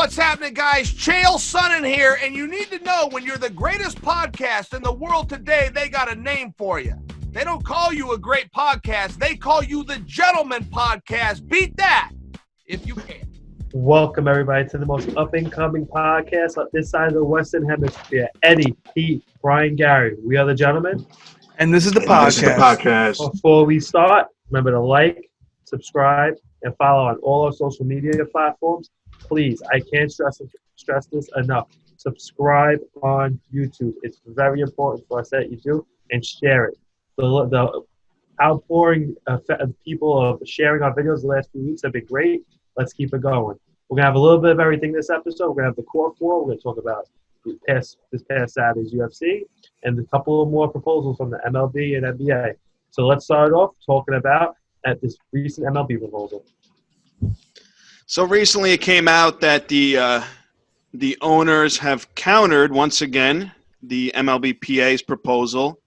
What's happening, guys? Chael Sonnen here, and you need to know when you're the greatest podcast in the world today, they got a name for you. They don't call you a great podcast. They call you the Gentleman Podcast. Beat that if you can. Welcome, everybody, to the most up-and-coming podcast on this side of the Western Hemisphere. Eddie, Pete, Brian, Gary, we are the Gentlemen. And this is the podcast. Before we start, remember to like, subscribe, and follow on all our social media platforms. Please, I can't stress this enough. Subscribe on YouTube. It's very important for us that you do, and share it. The outpouring people of sharing our videos the last few weeks have been great. Let's keep it going. We're going to have a little bit of everything this episode. We're going to have the core four. We're going to talk about this past Saturday's UFC and a couple of more proposals from the MLB and NBA. So let's start off talking about this recent MLB proposal. So recently it came out that the owners have countered, once again, the MLBPA's proposal.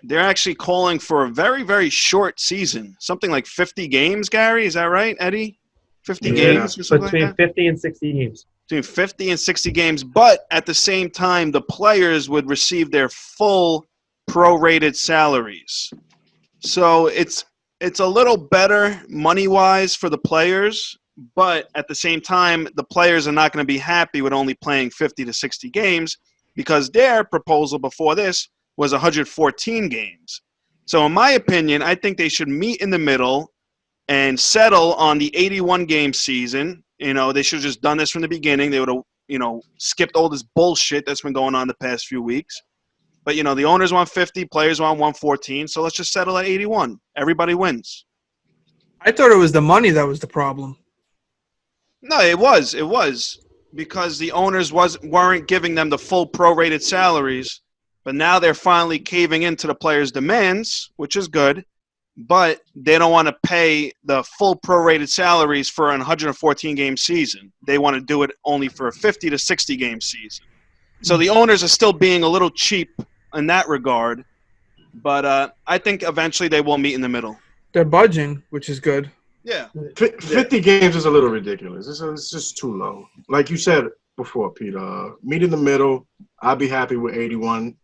They're actually calling for a very, very short season, something like 50 games, Gary. Is that right, Eddie? 50 games or something between like that? 50 and 60 games. Between 50 and 60 games, but at the same time, the players would receive their full prorated salaries. So it's a little better money-wise for the players, but at the same time, the players are not going to be happy with only playing 50 to 60 games because their proposal before this was 114 games. So in my opinion, I think they should meet in the middle and settle on the 81-game season. You know, they should have just done this from the beginning. They would have, skipped all this bullshit that's been going on the past few weeks. But, the owners want 50, players want 114, so let's just settle at 81. Everybody wins. I thought it was the money that was the problem. No, it was because the owners weren't giving them the full prorated salaries, but now they're finally caving into the players' demands, which is good, but they don't want to pay the full prorated salaries for an 114-game season. They want to do it only for a 50 to 60-game season. So the owners are still being a little cheap in that regard, but I think eventually they will meet in the middle. They're budging, which is good. Yeah. 50 games is a little ridiculous. It's just too low. Like you said before, Peter, meet in the middle. I'll be happy with 81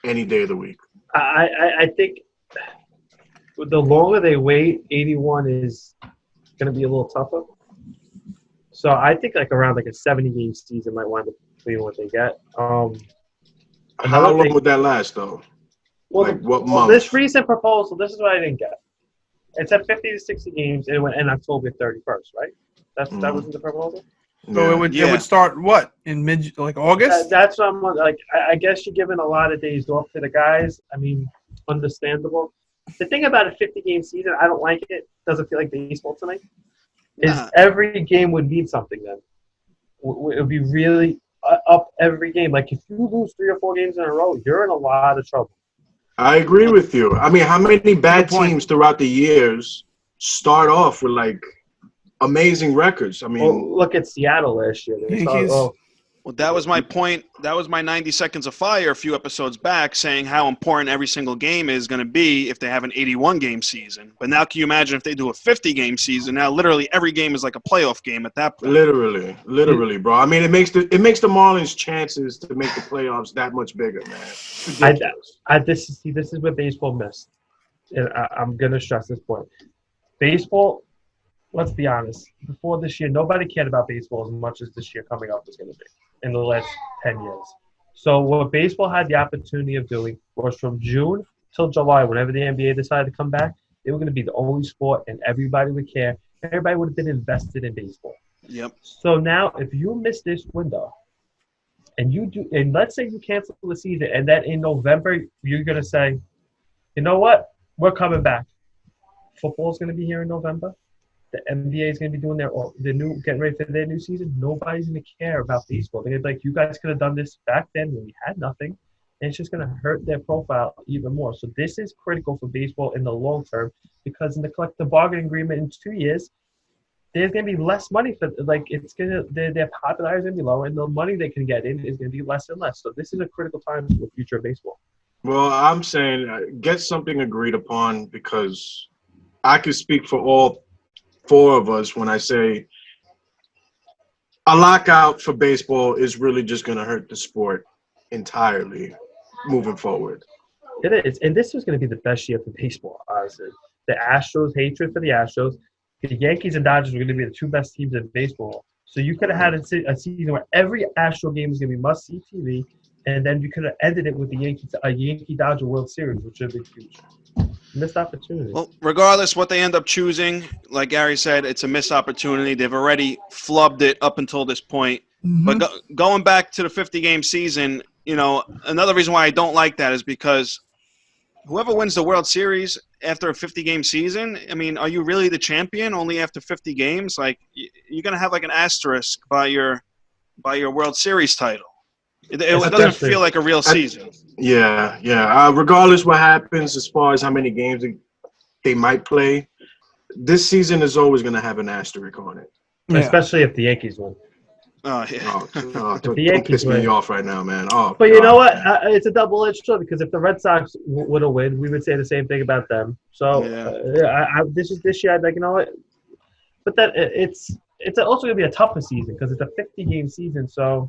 any day of the week. I think the longer they wait, 81 is going to be a little tougher. So I think around a 70-game season might wind up being what they get. How long would that last, though? Well, what month? This recent proposal, this is what I didn't get. It said 50 to 60 games, and it went in October 31st, right? That wasn't the proposal? So it would start what? In August? That's what I'm like. I guess you're giving a lot of days off to the guys. I mean, understandable. The thing about a 50-game season, I don't like it. Doesn't feel like baseball to me. Is every game would mean something then. It would be really up every game. Like if you lose 3 or 4 games in a row, you're in a lot of trouble. I agree with you. I mean, how many bad teams throughout the years start off with amazing records? I mean, look at Seattle last year. Well, that was my point. That was my 90 Seconds of Fire a few episodes back, saying how important every single game is going to be if they have an 81-game season. But now can you imagine if they do a 50-game season? Now literally every game is like a playoff game at that point. Literally, bro. I mean, it makes the Marlins' chances to make the playoffs that much bigger, man. This is what baseball missed. And I'm going to stress this point. Baseball, let's be honest, before this year, nobody cared about baseball as much as this year coming up is going to be in the last 10 years. So what baseball had the opportunity of doing was from June till July, whenever the NBA decided to come back, they were going to be the only sport and everybody would care. Everybody would have been invested in baseball. Yep. So now if you miss this window and let's say you cancel the season and then in November you're going to say, you know what, we're coming back. Football's going to be here in November. The NBA is going to be doing getting ready for their new season. Nobody's going to care about baseball. They're going to be like, you guys could have done this back then when we had nothing. And it's just going to hurt their profile even more. So this is critical for baseball in the long term because in the collective bargaining agreement in 2 years, there's going to be less money for their popularity is going to be lower and the money they can get in is going to be less and less. So this is a critical time for the future of baseball. Well, I'm saying get something agreed upon because I could speak for all 4 of us when I say a lockout for baseball is really just going to hurt the sport entirely moving forward. It is, and this was going to be the best year for baseball, honestly. The Astros, hatred for the Astros. The Yankees and Dodgers were going to be the two best teams in baseball. So you could have had a season where every Astro game was going to be must-see TV, and then you could have ended it with a Yankee-Dodger World Series, which would have been huge. Missed opportunity. Well, regardless what they end up choosing, like Gary said, it's a missed opportunity. They've already flubbed it up until this point. Mm-hmm. But going back to the 50-game season, another reason why I don't like that is because whoever wins the World Series after a 50-game season, I mean, are you really the champion only after 50 games? Like, you're going to have like an asterisk by your World Series title. It doesn't feel like a real season. Yeah. Regardless what happens as far as how many games they might play, this season is always going to have an asterisk on it. Yeah. Especially if the Yankees win. Oh, yeah. Don't piss me off right now, man. But you know what? It's a double-edged sword because if the Red Sox would have won, we would say the same thing about them. So this year, I'd like, you know what? But that it's also going to be a tougher season because it's a 50-game season. So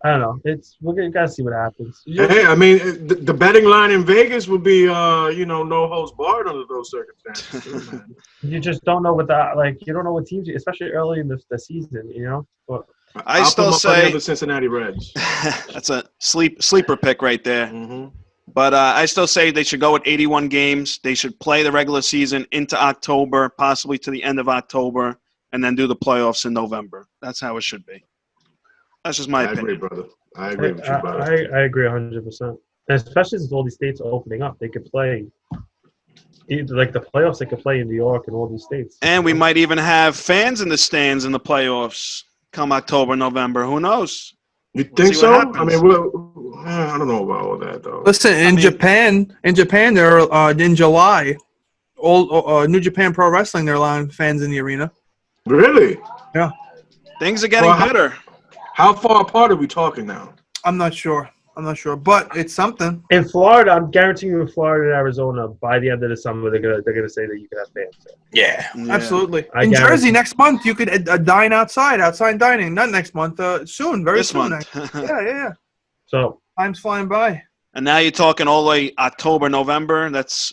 I don't know. We're gonna see what happens. Hey, I mean, the betting line in Vegas would be, no holds barred under those circumstances. Man. You just don't know you don't know what teams, especially early in the season. But I still say the Cincinnati Reds. That's a sleeper pick right there. Mm-hmm. But I still say they should go with 81 games. They should play the regular season into October, possibly to the end of October, and then do the playoffs in November. That's how it should be. That's just my opinion. I agree, brother. I agree with you, brother. I agree 100%. And especially since all these states are opening up, they could play like the playoffs. They could play in New York and all these states. And we might even have fans in the stands in the playoffs come October, November. Who knows? You think so? I mean, I don't know about all that though. Listen, in Japan, they're in July. New Japan Pro Wrestling, they're allowing fans in the arena. Really? Yeah. Things are getting better. How far apart are we talking now? I'm not sure, but it's something. In Florida, I'm guaranteeing you in Florida and Arizona, by the end of the summer, they're gonna say that you can have fans there. Yeah. Absolutely. I In guarantee. Jersey, next month you could dine outside dining. Not next month, soon, very This soon. month. Yeah. So Time's flying by. And now you're talking all the way October, November. That's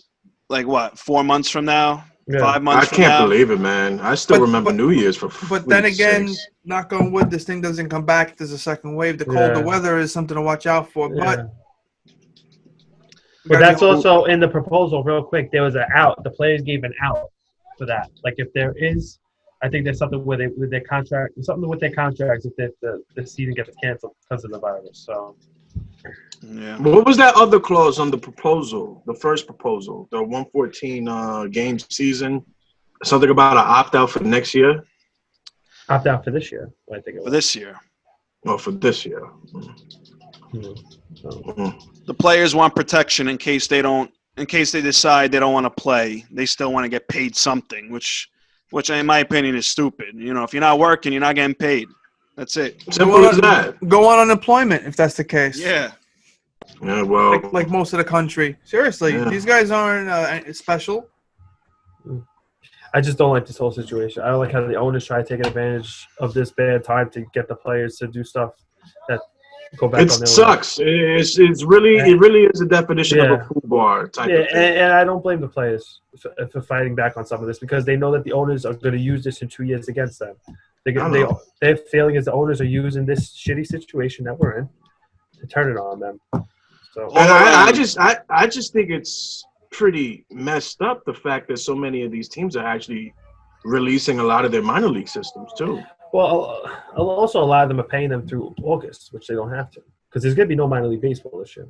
like what, 4 months from now? yeah. 5 months I from can't now? believe it, man. I still remember New Year's for. But then again, sakes. knock on wood, this thing doesn't come back if there's a second wave. The colder weather is something to watch out for. Yeah. But that's also in the proposal, real quick. There was an out. The players gave an out for that. Like if there is, I think there's something with their contract, something with their contracts if the season gets canceled because of the virus. So. Yeah. But what was that other clause on the proposal? The first proposal, the 114 game season. Something about an opt out for next year. Opt out for this year, I think it was. For this year. Oh, for this year. The players want protection in case they decide they don't want to play. They still want to get paid something, which in my opinion is stupid. If you're not working, you're not getting paid. That's it. Simple as that. Go on unemployment if that's the case. Yeah. Yeah, well, like most of the country. Seriously, these guys aren't special. I just don't like this whole situation. I don't like how the owners try to take advantage of this bad time to get the players to do stuff that go back it on their sucks. It really is a definition of a food bar type of thing. And I don't blame the players for fighting back on some of this because they know that the owners are going to use this in 2 years against them. Their feeling is the owners are using this shitty situation that we're in to turn it on them. So, and I just think it's pretty messed up the fact that so many of these teams are actually releasing a lot of their minor league systems too. Well, also a lot of them are paying them through August, which they don't have to because there's going to be no minor league baseball this year.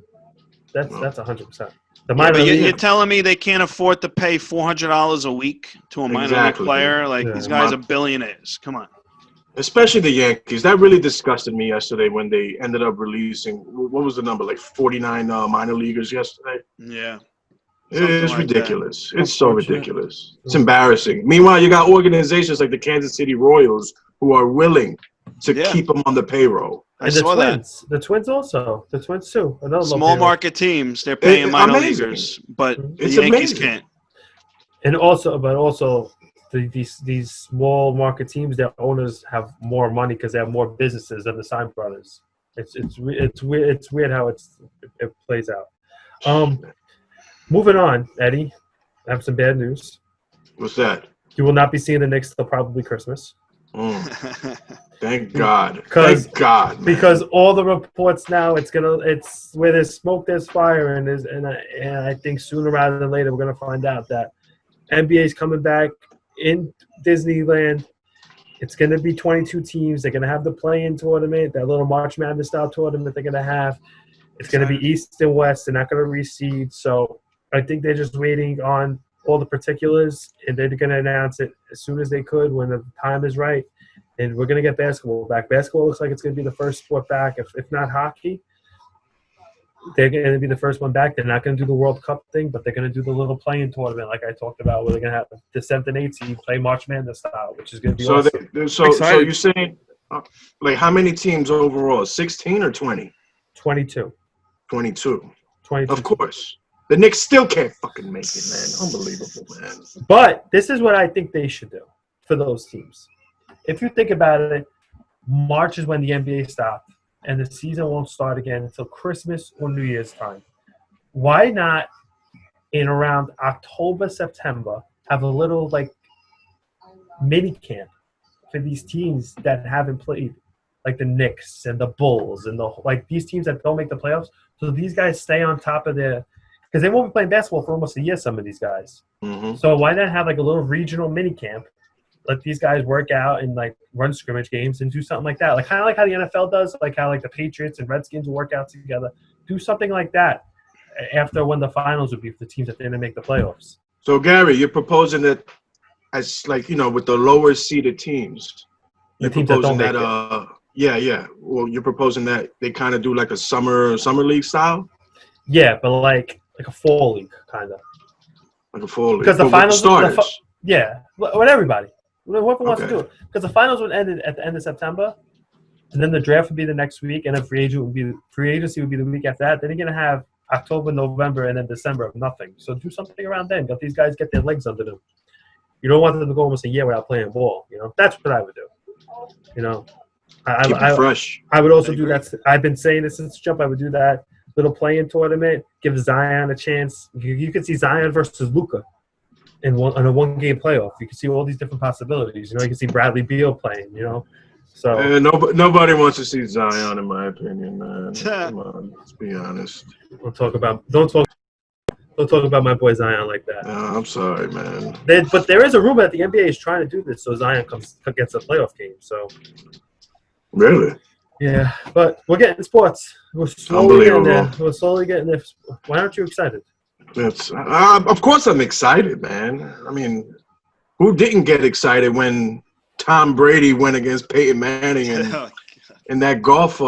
That's 100%. But you're telling me they can't afford to pay $400 a week to a minor league player? Like these guys are billionaires. Come on. Especially the Yankees. That really disgusted me yesterday when they ended up releasing, what was the number, like 49 minor leaguers yesterday? Yeah. It's ridiculous. It's so ridiculous. It's embarrassing. Meanwhile, you got organizations like the Kansas City Royals who are willing to keep them on the payroll. And the Twins also. The Twins too. Small market teams, they're paying minor leaguers, but the Yankees can't. And also these small market teams, their owners have more money because they have more businesses than the Sign Brothers. It's weird how it plays out. Moving on, Eddie, I have some bad news. What's that? You will not be seeing the Knicks till probably Christmas. Thank God. Thank God, man. Because all the reports now, it's where there's smoke, there's fire, and I think sooner rather than later we're gonna find out that NBA's coming back in Disneyland. It's gonna be 22 teams. They're gonna have the play-in tournament, that little March Madness style tournament they're gonna have. It's gonna be East and West. They're not gonna reseed. So I think they're just waiting on all the particulars, and they're gonna announce it as soon as they could when the time is right. And we're going to get basketball back. Basketball looks like it's going to be the first sport back. If not hockey, they're going to be the first one back. They're not going to do the World Cup thing, but they're going to do the little play-in tournament like I talked about, where they're going to have the 7th and 8th seed play March Madness style, which is going to be awesome. So you're saying, like, how many teams overall? 16 or 20? 22. 22. 22. Of course. The Knicks still can't fucking make it, man. Unbelievable, man. But this is what I think they should do for those teams. If you think about it, March is when the NBA stopped, and the season won't start again until Christmas or New Year's time. Why not, in around October, September, have a little, like, mini camp for these teams that haven't played, like the Knicks and the Bulls and these teams that don't make the playoffs? So these guys stay on top of their – because they won't be playing basketball for almost a year, some of these guys. Mm-hmm. So why not have, like, a little regional mini camp? Let these guys work out and, like, run scrimmage games and do something like that. Like, kind of like how the NFL does, like how, like, the Patriots and Redskins work out together. Do something like that after when the finals would be for the teams that didn't make the playoffs. So, Gary, you're proposing that as, like, with the lower seeded teams. The teams that don't make it. Yeah. Well, you're proposing that they kind of do, like, a summer league style? Yeah, but like a fall league, kind of. Like a fall league. Because the but finals with the starters. with everybody. Whoever wants to do it. Because the finals would end at the end of September, and then the draft would be the next week, and then free agency would be the week after that. Then you're going to have October, November, and then December of nothing. So do something around then. Let these guys get their legs under them. You don't want them to go almost a year without playing ball. That's what I would do. Keep it fresh. I would also do that. I've been saying this since jump. I would do that little play-in tournament. Give Zion a chance. You could see Zion versus Luka. In a one-game playoff, you can see all these different possibilities. You can see Bradley Beal playing. So nobody wants to see Zion, in my opinion, man. Come on, let's be honest. Don't talk about my boy Zion like that. No, I'm sorry, man. But there is a rumor that the NBA is trying to do this so Zion gets a playoff game. So really, yeah. But we're getting sports. We're slowly getting there. Why aren't you excited? Of course I'm excited, man. I mean, who didn't get excited when Tom Brady went against Peyton Manning in that golf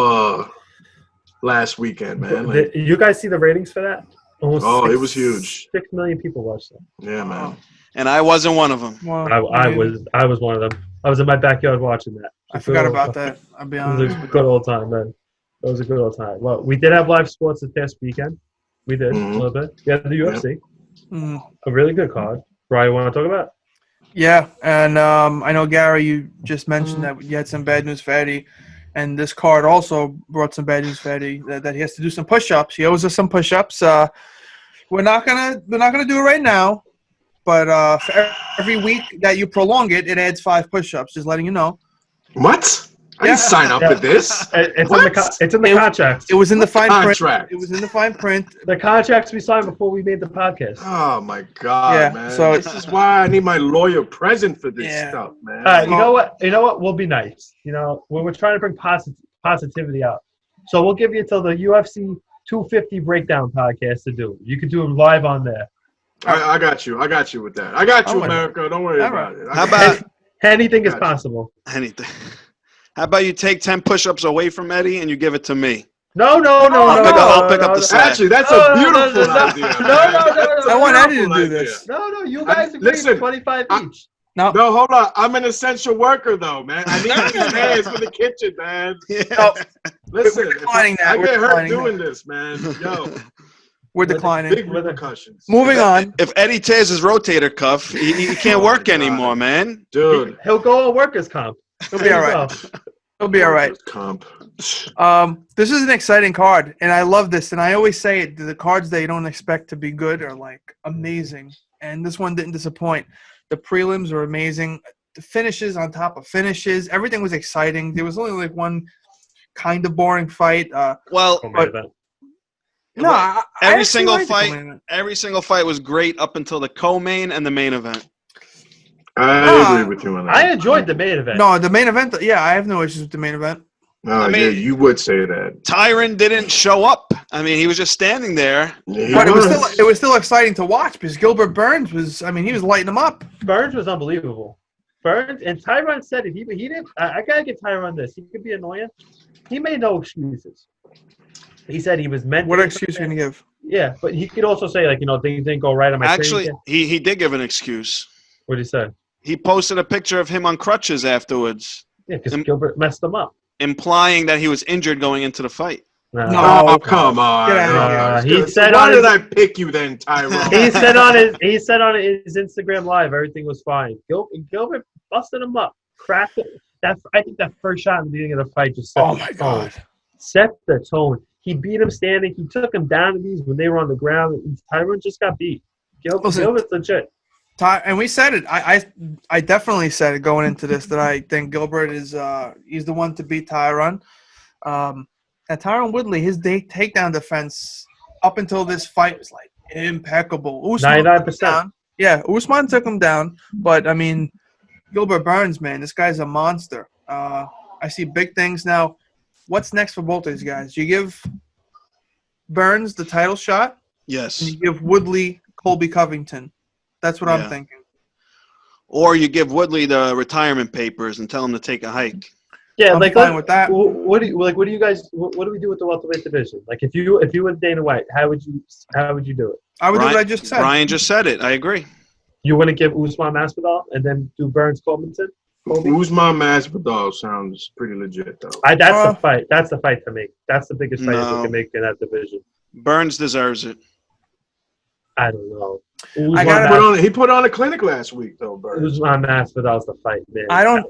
last weekend, man? You guys see the ratings for that? It was huge. 6 million people watched that. Yeah, man. And I wasn't one of them. Wow. I was one of them. I was in my backyard watching that. I forgot about that. I'll be honest. It was a good old time, man. It was a good old time. Well, we did have live sports this past weekend. We did a little bit. We had the UFC. Mm-hmm. A really good card. Brian, you want to talk about? Yeah, and I know, Gary, you just mentioned that you had some bad news for Eddie, and this card also brought some bad news for Eddie, that he has to do some push-ups. He owes us some push-ups. We're not gonna do it right now, but for every week that you prolong it, it adds 5 push-ups. Just letting you know. What? I didn't sign up for this. It's in the contract. It was in the fine print. Contract. It was in the fine print. The contracts we signed before we made the podcast. Oh my God, Yeah, man! so this is why I need my lawyer present for this stuff, man. All right, you know what? We'll be nice. We're trying to bring positivity out. So we'll give you till the UFC 250 breakdown podcast to do. You can do it live on there. I got you. I got you with that. I got you, America. Don't worry about it. How about anything is possible? anything? How about you take 10 push-ups away from Eddie and you give it to me? No. I'll pick up the slack. Actually, that's a beautiful idea. I want Eddie to do this. No. You guys agree listen, 25 each. No, hold on. I'm an essential worker, though, man. I need these hands for the kitchen, man. Yeah. Listen, We're declining I that. get hurt doing this, man. Yo. We're declining. Big repercussions. Moving on. If Eddie tears his rotator cuff, he can't work God. anymore, man. Dude. He'll go on workers' comp. He'll be all right. He'll be all right. Comp. This is an exciting card, and I love this. And I always say it: the cards that you don't expect to be good are like amazing, and this one didn't disappoint. The prelims were amazing. The finishes on top of finishes, everything was exciting. There was only like one kind of boring fight. Every single fight was great up until the co-main and the main event. I agree with you on that. I enjoyed the main event. No, the main event. Yeah, I have no issues with the main event. I mean, you would say that. Tyron didn't show up. I mean, he was just standing there. But it was still exciting to watch because Gilbert Burns was. I mean, he was lighting them up. Burns was unbelievable. Burns and Tyron said it. He didn't. I gotta give Tyron this. He could be annoying. He made no excuses. He said he was meant. What excuse are you gonna give? Yeah, but he could also say like things didn't go right on my. Actually, he did give an excuse. What did he say? He posted a picture of him on crutches afterwards. Yeah, because Gilbert messed him up. Implying that he was injured going into the fight. No, come on. Get out of here. He said, "Why did I pick you then, Tyrone?" He said on his Instagram live everything was fine. Gilbert busted him up, cracked it. I think that first shot in the beginning of the fight just set the tone. He beat him standing. He took him down to these when they were on the ground. Tyrone just got beat. Gilbert's legit. And we said it. I definitely said it going into this that I think Gilbert is he's the one to beat Tyron. And Tyron Woodley, his takedown defense up until this fight was like impeccable. 99%. Yeah, Usman took him down, but I mean, Gilbert Burns, man, this guy's a monster. I see big things now. What's next for both of these guys? You give Burns the title shot. Yes. And you give Woodley Colby Covington. That's what I'm thinking. Or you give Woodley the retirement papers and tell him to take a hike. Yeah, I'm fine with that. What do you guys? What do we do with the welterweight division? Like, if you were Dana White, how would you do it? I would do what I just said. Ryan just said it. I agree. You want to give Usman Masvidal and then do Burns Covington? Usman Masvidal sounds pretty legit though. That's the fight. That's the fight to make. That's the biggest fight that we can make in that division. Burns deserves it. I don't know. He put on a clinic last week though. Burns. Usman Masvidal's the fight, man.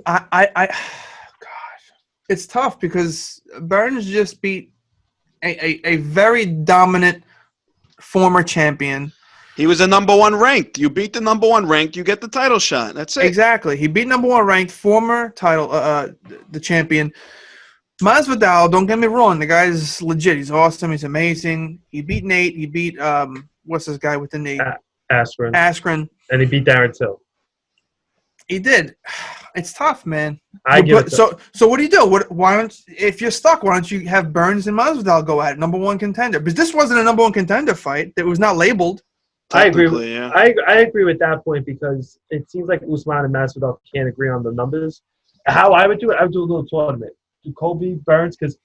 Gosh, it's tough because Burns just beat a very dominant former champion. He was the number one ranked. You beat the number one ranked, you get the title shot. That's it. Exactly. He beat number one ranked former title, the champion. Masvidal, don't get me wrong, the guy's legit. He's awesome. He's amazing. He beat Nate. He beat what's this guy with the Nate? Askren. And he beat Darren Till. He did. It's tough, man. So what do you do? Why don't if you're stuck? Why don't you have Burns and Masvidal go at it, number one contender? Because this wasn't a number one contender fight. It was not labeled. I agree. Yeah. I agree with that point because it seems like Usman and Masvidal can't agree on the numbers. How I would do it, I would do a little tournament. Do Colby, Burns, because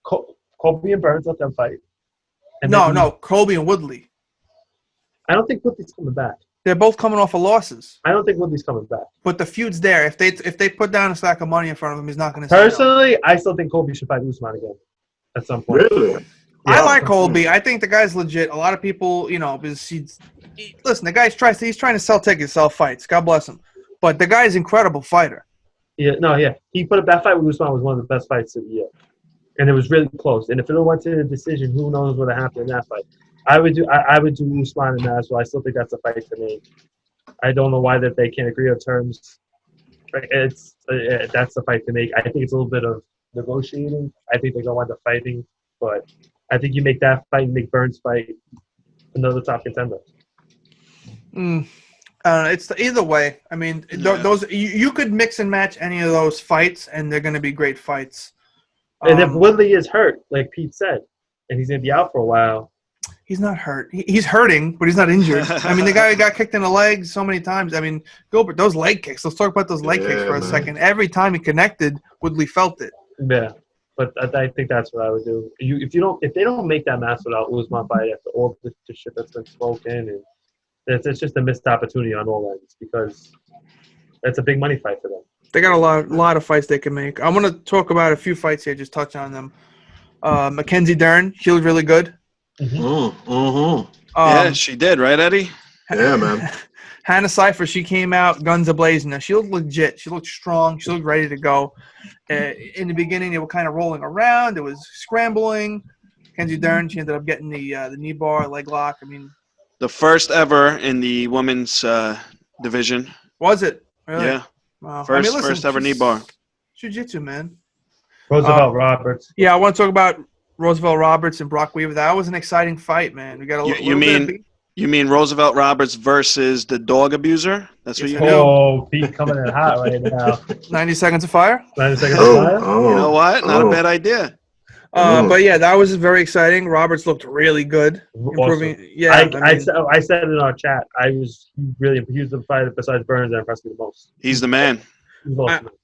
Colby and Burns let them fight. And no, Colby and Woodley. I don't think Woodley's coming back. They're both coming off of losses. I don't think Woodley's coming back. But the feud's there. If they put down a stack of money in front of him, he's not going to. Personally, I still think Colby should fight Usman again at some point. Really? Yeah, I like Colby. I think the guy's legit. A lot of people, listen, the guy's he's trying to sell tickets, sell fights. God bless him. But the guy's an incredible fighter. Yeah. He put up that fight with Usman was one of the best fights of the year. And it was really close. And if it went to the decision, who knows what would have happened in that fight. I would do Usman and Masvidal. I still think that's a fight to make. I don't know why that they can't agree on terms. That's the fight to make. I think it's a little bit of negotiating. I think they're going to wind up fighting. But I think you make that fight and make Burns fight another top contender. It's either way. I mean, those you could mix and match any of those fights, and they're going to be great fights. And if Woodley is hurt, like Pete said, and he's going to be out for a while. He's not hurt. He's hurting, but he's not injured. I mean, the guy got kicked in the legs so many times. I mean, Gilbert, those leg kicks. Let's talk about those leg kicks for a second. Every time he connected, Woodley felt it. Yeah. But I think that's what I would do. If they don't make that Masvidal Usman fight after all the shit that's been spoken, and it's just a missed opportunity on all ends because it's a big money fight for them. They got a lot of fights they can make. I want to talk about a few fights here. Just touch on them. Mackenzie Dern, she looked really good. Yeah, she did, right, Eddie? Yeah, man. Hannah Cipher, she came out guns a-blazing. Now, she looked legit. She looked strong. She looked ready to go. In the beginning, they were kind of rolling around. It was scrambling. Kenzie Dern, she ended up getting the knee bar, leg lock. I mean, The first ever in the women's division. was it? Really? Yeah. Wow. First ever knee bar. Jiu-jitsu, man. Roosevelt Roberts. Yeah, I want to talk about Roosevelt Roberts and Brock Weaver. That was an exciting fight, man. We got a little bit of beat. You mean Roosevelt Roberts versus the dog abuser? That's what you do? Oh, Pete coming in hot right now. 90 Seconds of Fire. 90 seconds of fire. You know what? Not a bad idea. But yeah, that was very exciting. Roberts looked really good. Improving. Awesome. Yeah, I said in our chat, he was the fighter besides Burns that impressed me the most. He's the man.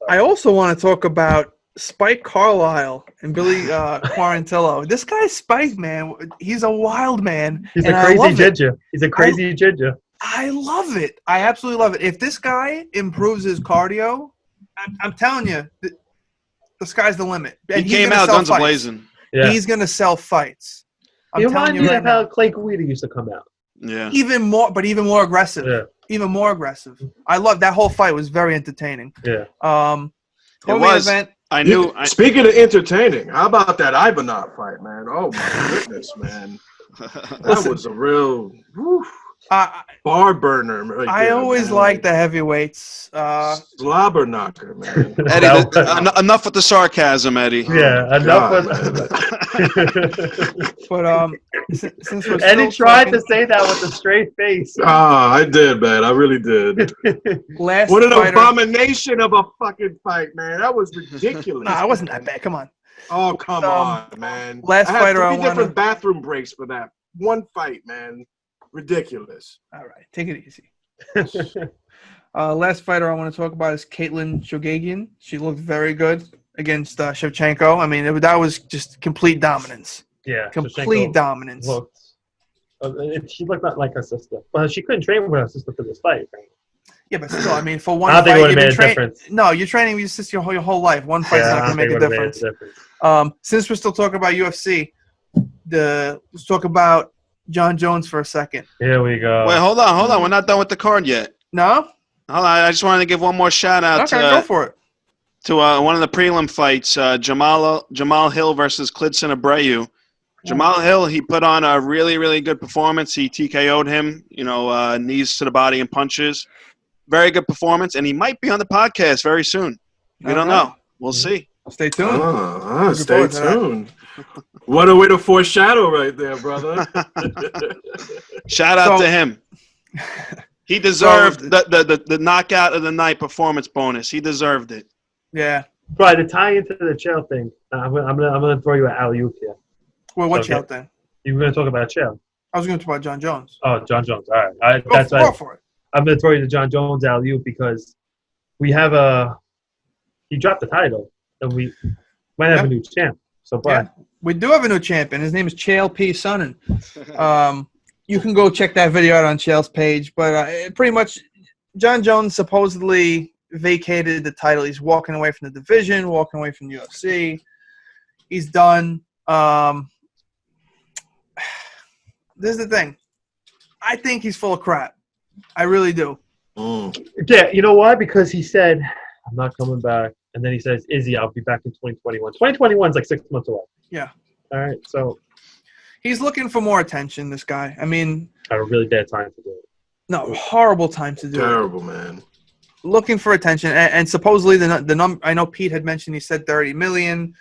I also want to talk about Spike Carlisle and Billy Quarantillo. This guy Spike, man, he's a wild man. He's a crazy ginger. He's a crazy ginger. I love it. I absolutely love it. If this guy improves his cardio, I'm telling you, the sky's the limit. And he came out guns a-blazing. Yeah. He's going to sell fights. You remind me of how Clay Guida used to come out. Yeah. Even more aggressive. Yeah. Even more aggressive. I love that whole fight. Was very entertaining. Yeah. It was. Event. Speaking of entertaining, how about that Ivanov fight, man? Oh my goodness, man. That was a real bar burner. Right I always like the heavyweights. Slobber knocker, man. Eddie, enough with the sarcasm, Eddie. Yeah, enough with. But since we're Eddie tried to say that with a straight face. I did, man. I really did. What an abomination of a fucking fight, man. That was ridiculous. No, it wasn't that bad. Come on. Oh, come on, man. Last fighter, I had 3 different bathroom breaks for that one fight, man. Ridiculous. All right, take it easy. Last fighter I want to talk about is Caitlin Shogagian. She looked very good against Shevchenko. I mean, that was just complete dominance. Yeah, complete dominance. She looked not like her sister, but she couldn't train with her sister for this fight. Right? Yeah, but still, I mean, for one I don't fight, think it would have made a difference. No, you're training with your sister your whole life. One fight's not going to make a difference. Since we're still talking about UFC, let's talk about John Jones for a second. Here we go. Wait, hold on. We're not done with the card yet. No? Hold on. I just wanted to give one more shout out go for it. To one of the prelim fights, Jamal Hill versus Klidson Abreu. Jamal Hill, he put on a really, really good performance. He TKO'd him, knees to the body and punches. Very good performance, and he might be on the podcast very soon. We don't know. We'll see. Stay tuned. Stay tuned. What a way to foreshadow right there, brother. Shout out to him. He deserved the knockout of the night performance bonus. He deserved it. Yeah. Right, to tie into the Chael thing, I'm gonna throw you an alley-oop here. Well, what Chael thing? You were gonna talk about Chael. I was gonna talk about John Jones. Oh, John Jones. All right. Go for it. I'm gonna throw you the John Jones alley-oop because we have he dropped the title and we might have a new champ. So, Brian. Yeah, we do have a new champion. His name is Chael P. Sonnen. You can go check that video out on Chael's page. But pretty much, John Jones supposedly vacated the title. He's walking away from the division, walking away from UFC. He's done. This is the thing. I think he's full of crap. I really do. Yeah, you know why? Because he said, I'm not coming back. And then he says, Izzy, I'll be back in 2021. 2021 is like 6 months away. Yeah. All right, so. He's looking for more attention, this guy. I mean. Had a really bad time to do it. No, horrible time to do it. Terrible, man. Looking for attention. And supposedly the number, I know Pete had mentioned he said $30 million.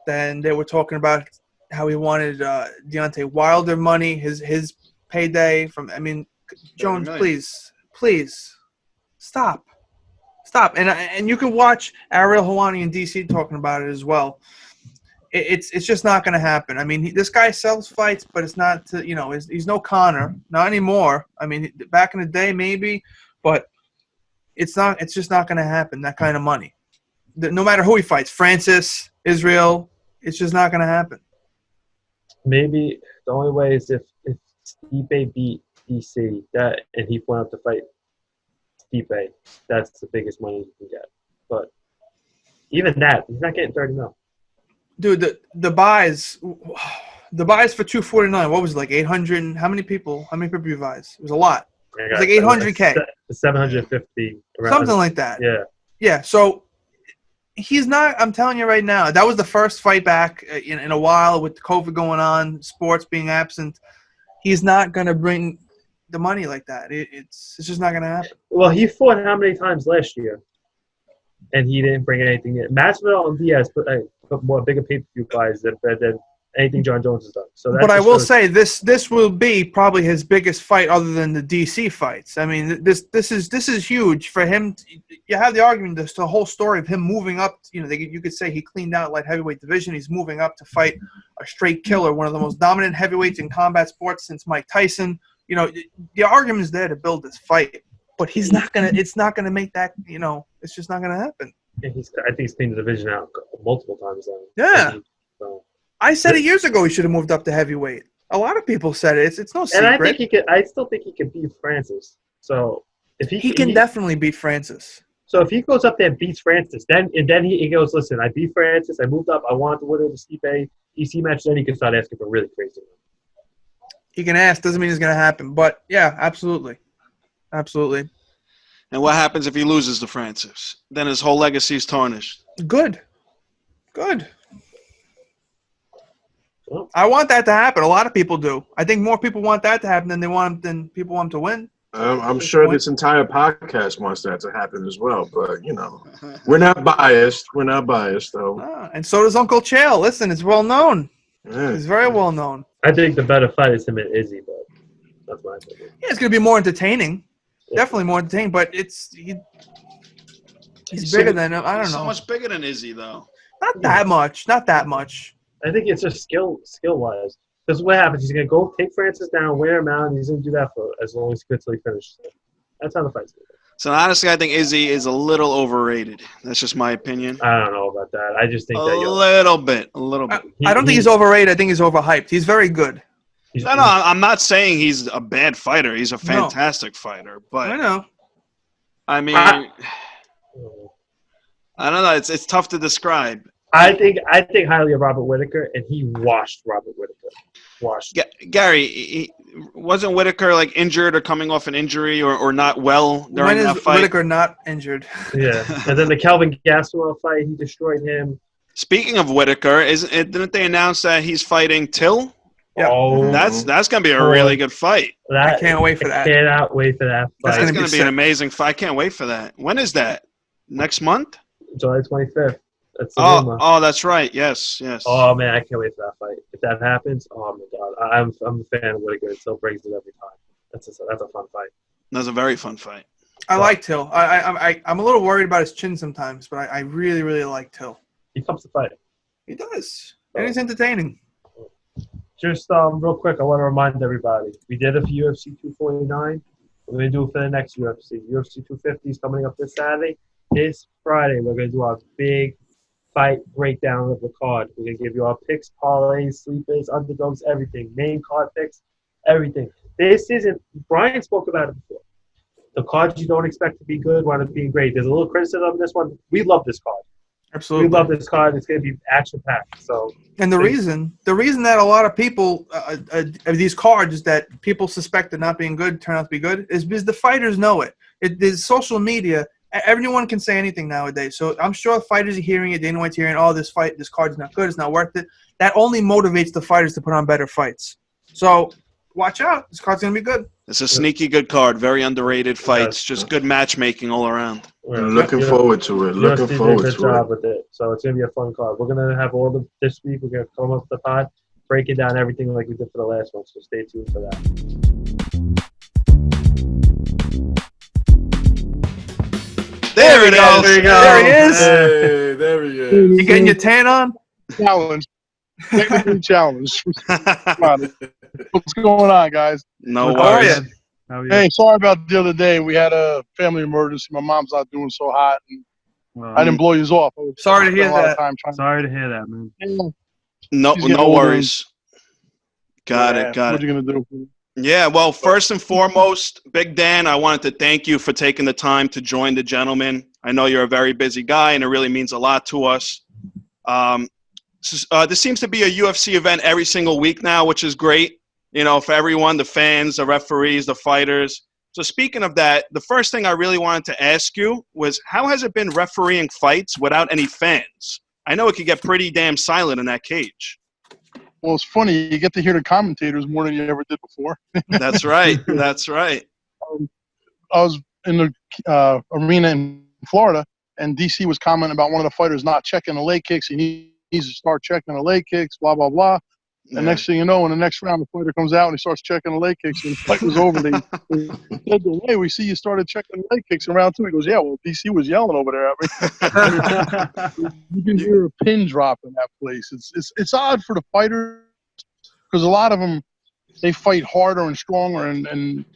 Then they were talking about how he wanted Deontay Wilder money, his payday from, I mean, Jones, please, stop. And you can watch Ariel Helwani in DC talking about it as well. It's just not going to happen. I mean, this guy sells fights, but it's not he's no Conor, not anymore. I mean, back in the day maybe, but it's just not going to happen. That kind of money, no matter who he fights, Francis, Israel, it's just not going to happen. Maybe the only way is if Stipe beat DC and he went out to fight Stipe, that's the biggest money you can get. But even that, he's not getting $30 million. Dude, the buys, The buys for 249. What was it, like 800? How many people? How many pay-per-view buys? It was a lot. It was like 800K. 750. Something like that. Yeah. Yeah. So he's not. I'm telling you right now. That was the first fight back in a while with COVID going on, sports being absent. He's not going to bring the money like that. It's just not going to happen. Well, he fought how many times last year? And he didn't bring anything in. Masvidal and Diaz put more bigger pay-per-view buys than anything John Jones has done. So that's but I will say this will be probably his biggest fight other than the DC fights. I mean, this is huge for him. You have the argument, the whole story of him moving up. You could say he cleaned out light heavyweight division. He's moving up to fight a straight killer, one of the most dominant heavyweights in combat sports since Mike Tyson. The argument is there to build this fight. But he's not gonna. It's not gonna make that. It's just not gonna happen. I think he's cleaned the division out multiple times now. Yeah. So. I said it years ago. He should have moved up to heavyweight. A lot of people said it. It's no secret. And I think he could. I still think he can beat Francis. So if he can definitely beat Francis. So if he goes up there and beats Francis, then he goes, listen, I beat Francis. I moved up. I wanted to win the Stipe EC match. Then he can start asking for really crazy money. He can ask. Doesn't mean it's gonna happen. But yeah, absolutely. Absolutely. And what happens if he loses to Francis? Then his whole legacy is tarnished. Good. Well, I want that to happen. A lot of people do. I think more people want that to happen than people want him to win. I'm sure this entire podcast wants that to happen as well. But, we're not biased. We're not biased, though. And so does Uncle Chael. Listen, it's well known. Yeah. It's very well known. I think the better fight is him and Izzy, but that's my opinion. Yeah, it's going to be more entertaining. Definitely more entertaining, but he's bigger than him. I don't know. So much bigger than Izzy, though. Not that much. Not that much. I think it's just skill-wise. Because what happens? He's going to go take Francis down, wear him out, and he's going to do that for as long as he could till he finishes it. That's how the fight's going to go. So honestly, I think Izzy is a little overrated. That's just my opinion. I don't know about that. I just think a little bit. I don't think he's overrated. I think he's overhyped. He's very good. No, I'm not saying he's a bad fighter. He's a fantastic fighter. But I know. I mean, I don't know. It's tough to describe. I think highly of Robert Whittaker, and he washed Robert Whittaker. Gary, wasn't Whittaker injured or coming off an injury or not well during that fight? When is Whittaker not injured? Yeah, and then the Kelvin Gastelum fight, he destroyed him. Speaking of Whittaker, didn't they announce that he's fighting Till? Yeah. Oh, that's going to be a really good fight. I can't wait for that. I cannot wait for that fight. That's going to be an amazing fight. I can't wait for that. When is that? Next month? July 25th. That's that's right. Yes. Oh man, I can't wait for that fight. If that happens, oh my god, I'm a fan of Whittaker. It still brings it every time. That's a fun fight. That's a very fun fight. I like Till. I'm a little worried about his chin sometimes, but I really, really like Till. He comes to fight. He does, and he's entertaining. Just real quick, I want to remind everybody, we did it for UFC 249. We're going to do it for the next UFC. UFC 250 is coming up this Saturday. This Friday, we're going to do our big fight breakdown of the card. We're going to give you our picks, parlays, sleepers, underdogs, everything. Main card picks, everything. This isn't – Brian spoke about it before. The cards you don't expect to be good wind up being great. There's a little criticism of this one. We love this card. Absolutely. We love this card. It's going to be action-packed. So, and the reason that a lot of people these cards that people suspect are not being good turn out to be good is because the fighters know it. There's social media. Everyone can say anything nowadays. So I'm sure fighters are hearing it. Dana White's hearing, this card is not good. It's not worth it. That only motivates the fighters to put on better fights. So watch out. This card's going to be good. It's a sneaky good card. Very underrated fights. Just good matchmaking all around. Looking forward to it. Looking forward to job with it. So it's going to be a fun card. We're going to have all of this week. We're going to come up with the pod, breaking down everything like we did for the last one. So stay tuned for that. There it is. There he is. Hey, there he is. You getting your tan on? Challenge. Technically challenge. What's going on, guys? No How are worries. you? How are you? Hey, sorry about the other day. We had a family emergency. My mom's not doing so hot. And I didn't blow you off. Sorry to hear that. Sorry to hear that, man. No She's getting worries. Got it. What are you going to do? Yeah, well, first and foremost, Big Dan, I wanted to thank you for taking the time to join the gentleman. I know you're a very busy guy, and it really means a lot to us. This seems to be a UFC event every single week now, which is great, for everyone, the fans, the referees, the fighters. So speaking of that, the first thing I really wanted to ask you was, how has it been refereeing fights without any fans? I know it could get pretty damn silent in that cage. Well, it's funny. You get to hear the commentators more than you ever did before. That's right. That's right. I was in the arena in Florida, and DC was commenting about one of the fighters not checking the leg kicks. He needs to start checking the leg kicks, blah, blah, blah. And next thing you know, in the next round, the fighter comes out and he starts checking the leg kicks, and the fight was over. They said, hey, we see you started checking the leg kicks in round 2. He goes, yeah, well, DC was yelling over there at me. You can hear a pin drop in that place. It's odd for the fighters because a lot of them, they fight harder and stronger and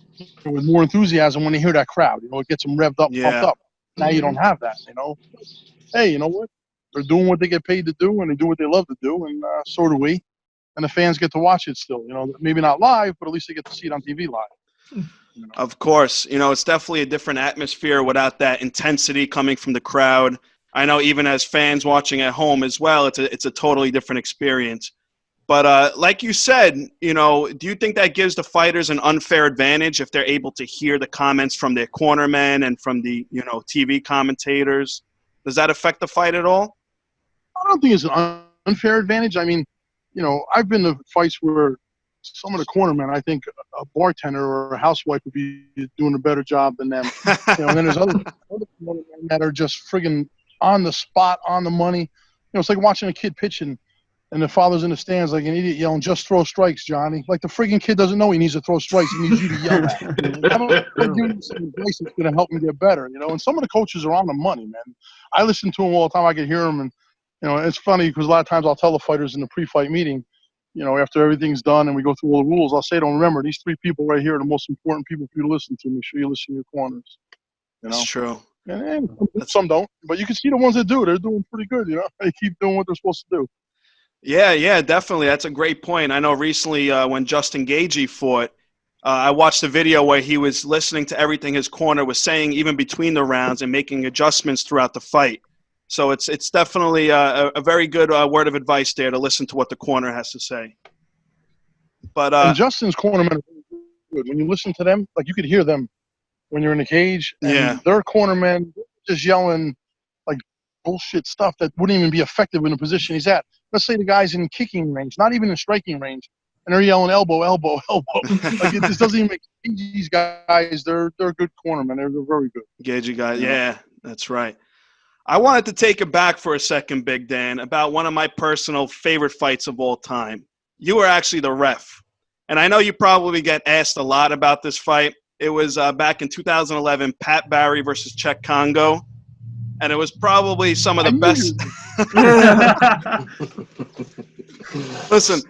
with more enthusiasm when they hear that crowd. It gets them revved up, pumped up. Now you don't have that, Hey, you know what? They're doing what they get paid to do, and they do what they love to do, and so do we. And the fans get to watch it still, maybe not live, but at least they get to see it on TV live. Of course. It's definitely a different atmosphere without that intensity coming from the crowd. I know even as fans watching at home as well, it's a totally different experience. But like you said, do you think that gives the fighters an unfair advantage if they're able to hear the comments from their cornermen and from the, TV commentators? Does that affect the fight at all? I don't think it's an unfair advantage. I mean, I've been to fights where some of the cornermen, I think a bartender or a housewife would be doing a better job than them. And then there's other cornermen that are just friggin' on the spot, on the money. It's like watching a kid pitching, and the father's in the stands like an idiot yelling, "Just throw strikes, Johnny." Like the friggin' kid doesn't know he needs to throw strikes. He needs you to yell at him. I don't give him some advice that's going to help him get better, And some of the coaches are on the money, man. I listen to them all the time. I can hear them, and it's funny because a lot of times I'll tell the fighters in the pre-fight meeting, after everything's done and we go through all the rules, I'll say to them, remember, these 3 people right here are the most important people for you to listen to. Make sure you listen to your corners. That's true. And some don't, but you can see the ones that do. They're doing pretty good, They keep doing what they're supposed to do. Yeah, definitely. That's a great point. I know recently when Justin Gaethje fought, I watched a video where he was listening to everything his corner was saying, even between the rounds, and making adjustments throughout the fight. So it's definitely a very good word of advice there to listen to what the corner has to say. But and Justin's cornermen are good. When you listen to them, like you could hear them when you're in the cage. And their cornermen just yelling like bullshit stuff that wouldn't even be effective in the position he's at. Let's say the guy's in kicking range, not even in striking range, and they're yelling elbow, elbow, elbow. Like it just doesn't even make sense. These guys, they're good cornermen. They're very good. Gaethje guys, yeah, that's right. I wanted to take it back for a second, Big Dan, about one of my personal favorite fights of all time. You were actually the ref. And I know you probably get asked a lot about this fight. It was back in 2011, Pat Barry versus Czech Congo. And it was probably some of the best. Listen,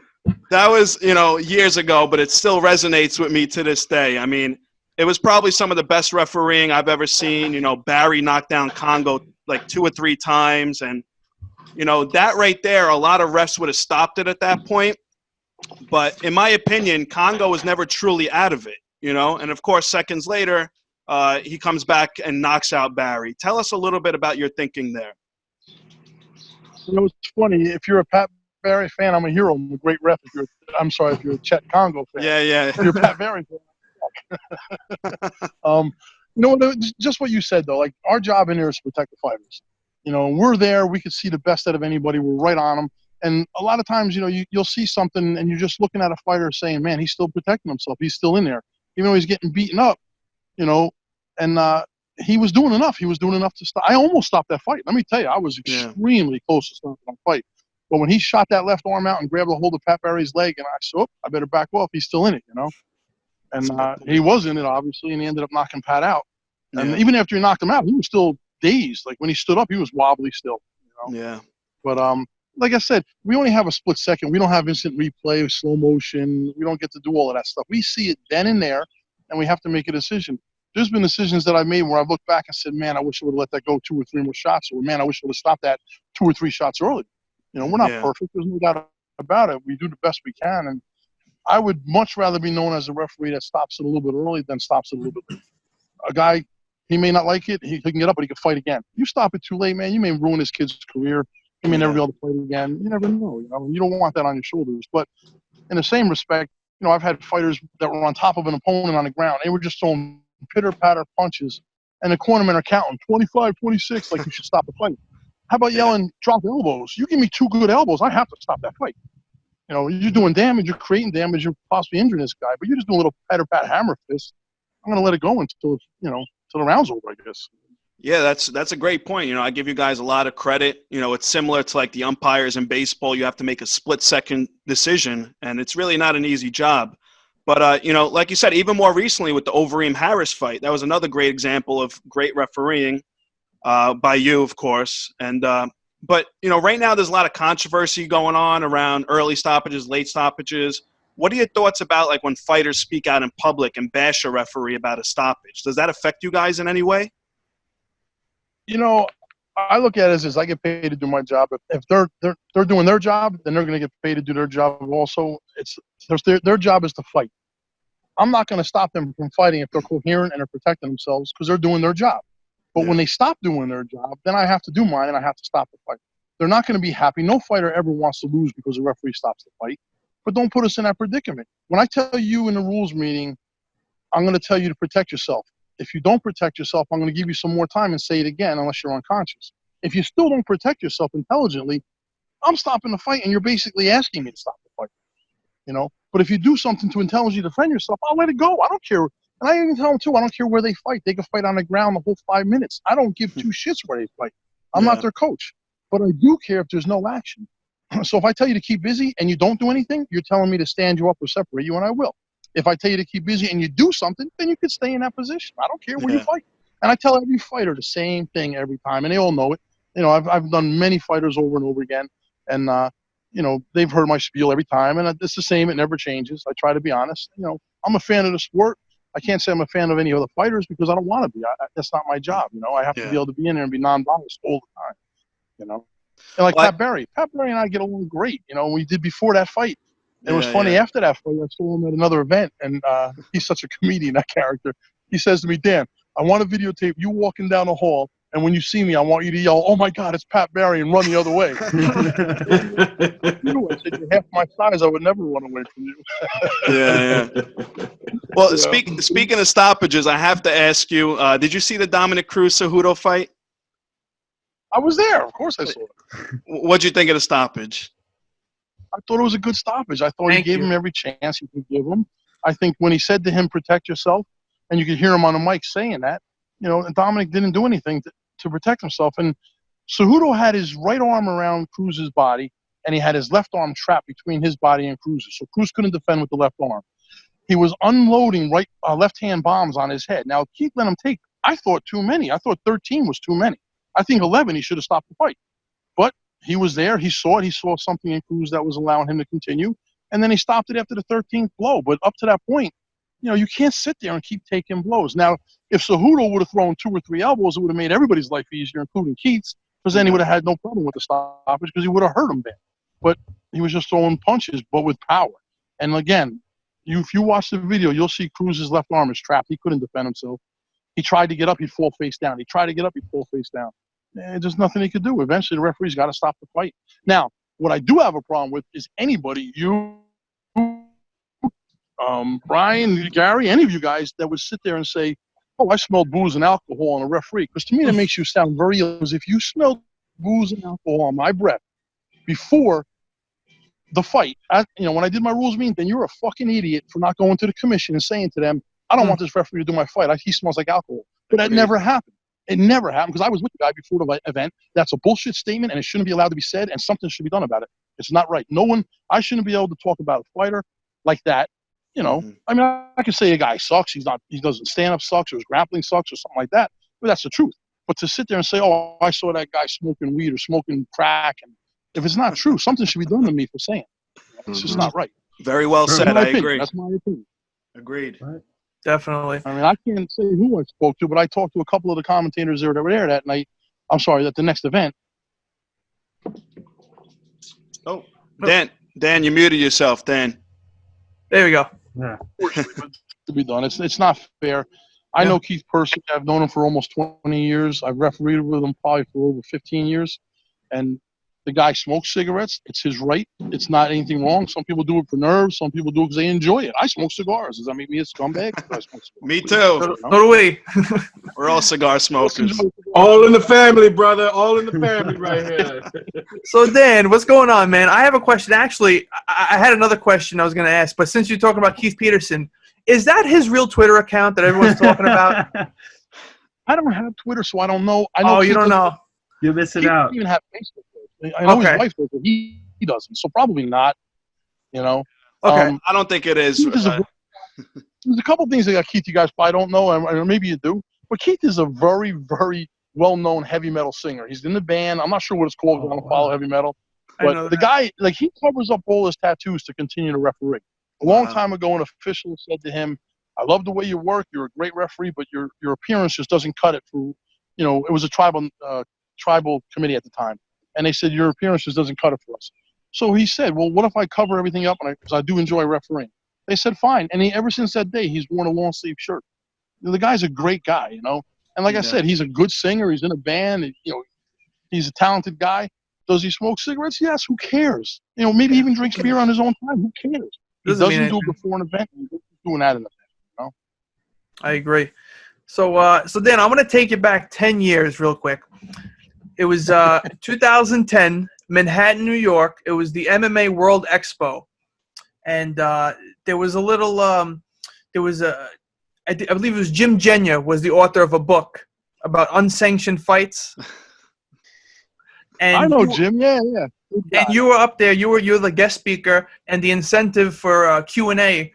that was, years ago, but it still resonates with me to this day. I mean, it was probably some of the best refereeing I've ever seen. Barry knocked down Congo like 2 or 3 times. And, that right there, a lot of refs would have stopped it at that point. But in my opinion, Congo was never truly out of it, And, of course, seconds later, he comes back and knocks out Barry. Tell us a little bit about your thinking there. It's funny. If you're a Pat Barry fan, I'm a hero. I'm a great ref. If you're a Czech Congo fan. Yeah. If you're a Pat Barry fan. Just what you said, though. Like, our job in there is to protect the fighters. We're there. We can see the best out of anybody. We're right on them. And a lot of times, you'll see something and you're just looking at a fighter saying, man, he's still protecting himself. He's still in there. Even though he's getting beaten up, and he was doing enough. He was doing enough to stop. I almost stopped that fight. Let me tell you, I was extremely close to stopping that fight. But when he shot that left arm out and grabbed a hold of Pat Barry's leg, and I said, I better back off. He's still in it, And he was in it, obviously, and he ended up knocking Pat out. And even after he knocked him out, he was still dazed. Like, when he stood up, he was wobbly still. Yeah. But like I said, we only have a split second. We don't have instant replay, slow motion. We don't get to do all of that stuff. We see it then and there, and we have to make a decision. There's been decisions that I've made where I've looked back and said, man, I wish I would have let that go 2 or 3 more shots. Or, man, I wish I would have stopped that 2 or 3 shots early. We're not perfect. There's no doubt about it. We do the best we can. And I would much rather be known as a referee that stops it a little bit early than stops it a little bit late. A guy, he may not like it. He can get up, but he can fight again. You stop it too late, man, you may ruin his kid's career. He may never be able to fight again. You never know. You don't want that on your shoulders. But in the same respect, I've had fighters that were on top of an opponent on the ground. They were just throwing pitter-patter punches, and the cornermen are counting 25, 26, like you should stop the fight. How about yelling, drop elbows? You give me 2 good elbows, I have to stop that fight. You're doing damage, you're creating damage, you're possibly injuring this guy, but you're just doing a little patter-pat hammer fist. I'm going to let it go until the round's over, I guess. Yeah, that's a great point. I give you guys a lot of credit. It's similar to like the umpires in baseball. You have to make a split-second decision, and it's really not an easy job. But, like you said, even more recently with the Overeem Harris fight, that was another great example of great refereeing by you, of course. And but, right now there's a lot of controversy going on around early stoppages, late stoppages. What are your thoughts about like when fighters speak out in public and bash a referee about a stoppage? Does that affect you guys in any way? I look at it as I get paid to do my job. If they're doing their job, then they're going to get paid to do their job also. Their job is to fight. I'm not going to stop them from fighting if they're coherent and are protecting themselves because they're doing their job. But when they stop doing their job, then I have to do mine and I have to stop the fight. They're not going to be happy. No fighter ever wants to lose because the referee stops the fight. But don't put us in that predicament. When I tell you in the rules meeting, I'm going to tell you to protect yourself. If you don't protect yourself, I'm going to give you some more time and say it again unless you're unconscious. If you still don't protect yourself intelligently, I'm stopping the fight and you're basically asking me to stop the fight. But if you do something to intelligently defend yourself, I'll let it go. I don't care. And I even tell them, too, I don't care where they fight. They can fight on the ground the whole 5 minutes. I don't give 2 shits where they fight. I'm not their coach. But I do care if there's no action. So if I tell you to keep busy and you don't do anything, you're telling me to stand you up or separate you, and I will. If I tell you to keep busy and you do something, then you can stay in that position. I don't care where you fight. And I tell every fighter the same thing every time, and they all know it. I've done many fighters over and over again, and they've heard my spiel every time, and it's the same. It never changes. I try to be honest. I'm a fan of the sport. I can't say I'm a fan of any other fighters because I don't want to be. That's not my job. I have to be able to be in there and be non-biased all the time. And like Pat Barry and I get along great. We did before that fight. It was funny. After that fight, I saw him at another event, and he's such a comedian, that character. He says to me, Dan, I want to videotape you walking down the hall, and when you see me, I want you to yell, oh, my God, it's Pat Barry, and run the other way. I said, you're half my size. I would never run away from you. Well, speaking of stoppages, I have to ask you, did you see the Dominick Cruz Cejudo fight? I was there. Of course I saw it. What'd you think of the stoppage? I thought it was a good stoppage. I thought he gave him every chance he could give him. I think when he said to him, protect yourself, and you could hear him on the mic saying that, and Dominic didn't do anything to protect himself. And Cejudo had his right arm around Cruz's body, and he had his left arm trapped between his body and Cruz's. So Cruz couldn't defend with the left arm. He was unloading left-hand bombs on his head. Now, Keith let him take, I thought, too many. I thought 13 was too many. I think 11, he should have stopped the fight. But he was there. He saw it. He saw something in Cruz that was allowing him to continue. And then he stopped it after the 13th blow. But up to that point, you can't sit there and keep taking blows. Now, if Cejudo would have thrown 2 or 3 elbows, it would have made everybody's life easier, including Keith's, because then he would have had no problem with the stoppage because he would have hurt him bad. But he was just throwing punches, but with power. And again, if you watch the video, you'll see Cruz's left arm is trapped. He couldn't defend himself. He tried to get up, he'd fall face down. He tried to get up, he'd fall face down. There's nothing he could do. Eventually, the referee's got to stop the fight. Now, what I do have a problem with is anybody, you, Brian, Gary, any of you guys that would sit there and say, oh, I smelled booze and alcohol on a referee. Because to me, that makes you sound very ill. Because if you smelled booze and alcohol on my breath before the fight, when I did my rules meeting, then you're a fucking idiot for not going to the commission and saying to them, I don't want this referee to do my fight. He smells like alcohol. But that never happened. It never happened because I was with the guy before the event. That's a bullshit statement, and it shouldn't be allowed to be said, and something should be done about it. It's not right. I shouldn't be able to talk about a fighter like that. I mean, I could say a guy sucks. He doesn't stand up sucks, or his grappling sucks, or something like that. But that's the truth. But to sit there and say, oh, I saw that guy smoking weed or smoking crack, and if it's not true, something should be done to me for saying it. It's just not right. Very well said. I agree. That's my opinion. Agreed. Right. Definitely. I mean, I can't say who I spoke to, but I talked to a couple of the commentators that were there that night. I'm sorry, at the next event. Oh, Dan, you muted yourself, Dan. There we go. Yeah. To be done. It's not fair. I know Keith personally. I've known him for almost 20 years. I've refereed with him probably for over 15 years. And The guy smokes cigarettes. It's his right. It's not anything wrong. Some people do it for nerves. Some people do it because they enjoy it. I smoke cigars. Does that make me a scumbag? I smoke cigars. Me too. So do we. We're all cigar smokers. All in the family, brother. All in the family right here. So Dan, what's going on, man? I have a question. Actually, I had another question I was going to ask, but since you're talking about Keith Peterson, is that his real Twitter account that everyone's talking about? I don't have Twitter, so I don't know. I know You don't know. You're missing He out. doesn't even have Facebook. I know Okay. his wife does, but he doesn't. So probably not. You know. Okay. I don't think it is. There's a couple things that Keith you guys probably don't know, and maybe you do. But Keith is a very, very well-known heavy metal singer. He's in the band. I'm not sure what it's called. I don't follow heavy metal. I know But the that. guy, like, he covers up all his tattoos to continue to referee. A long Wow. time ago, an official said to him, "I love the way you work. You're a great referee, but your appearance just doesn't cut it for." You know, it was a tribal committee at the time, and they said your appearance just doesn't cut it for us. So he said, "Well, what if I cover everything up? Because I do enjoy refereeing." They said, "Fine." And ever since that day, he's worn a long sleeve shirt. The guy's a great guy, you know. And like I said, he's a good singer. He's in a band. And, you know, he's a talented guy. Does he smoke cigarettes? Yes. Who cares? You know, maybe even drinks beer on his own time. Who cares? He Doesn't mean doesn't do anything. it before an event. He's doing that in the event. I agree. So Dan, I'm going to take you back 10 years real quick. It was 2010, Manhattan, New York. It was the MMA World Expo. And there was a little, I believe it was Jim Genya was the author of a book about unsanctioned fights. And I know Jim. Yeah. Good guy. And you were up there. You're the guest speaker, and the incentive for Q&A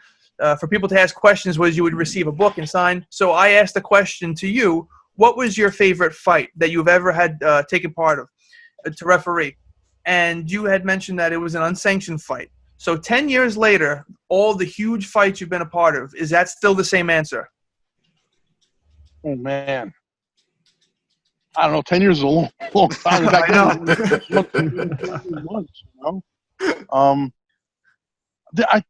for people to ask questions was you would receive a book and sign. So I asked a question to you. What was your favorite fight that you've ever had taken part of to referee? And you had mentioned that it was an unsanctioned fight. So 10 years later, all the huge fights you've been a part of, is that still the same answer? Oh, man. I don't know. 10 years is a long time. Back I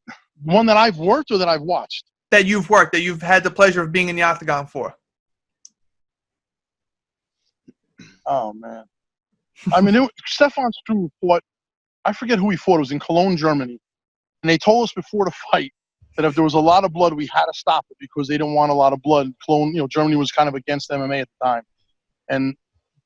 one that I've worked or that I've watched? That you've worked, that you've had the pleasure of being in the octagon for? Oh, man. I mean, Stefan Struve fought, I forget who he fought. It was in Cologne, Germany. And they told us before the fight that if there was a lot of blood, we had to stop it because they didn't want a lot of blood. Cologne, you know, Germany was kind of against MMA at the time. And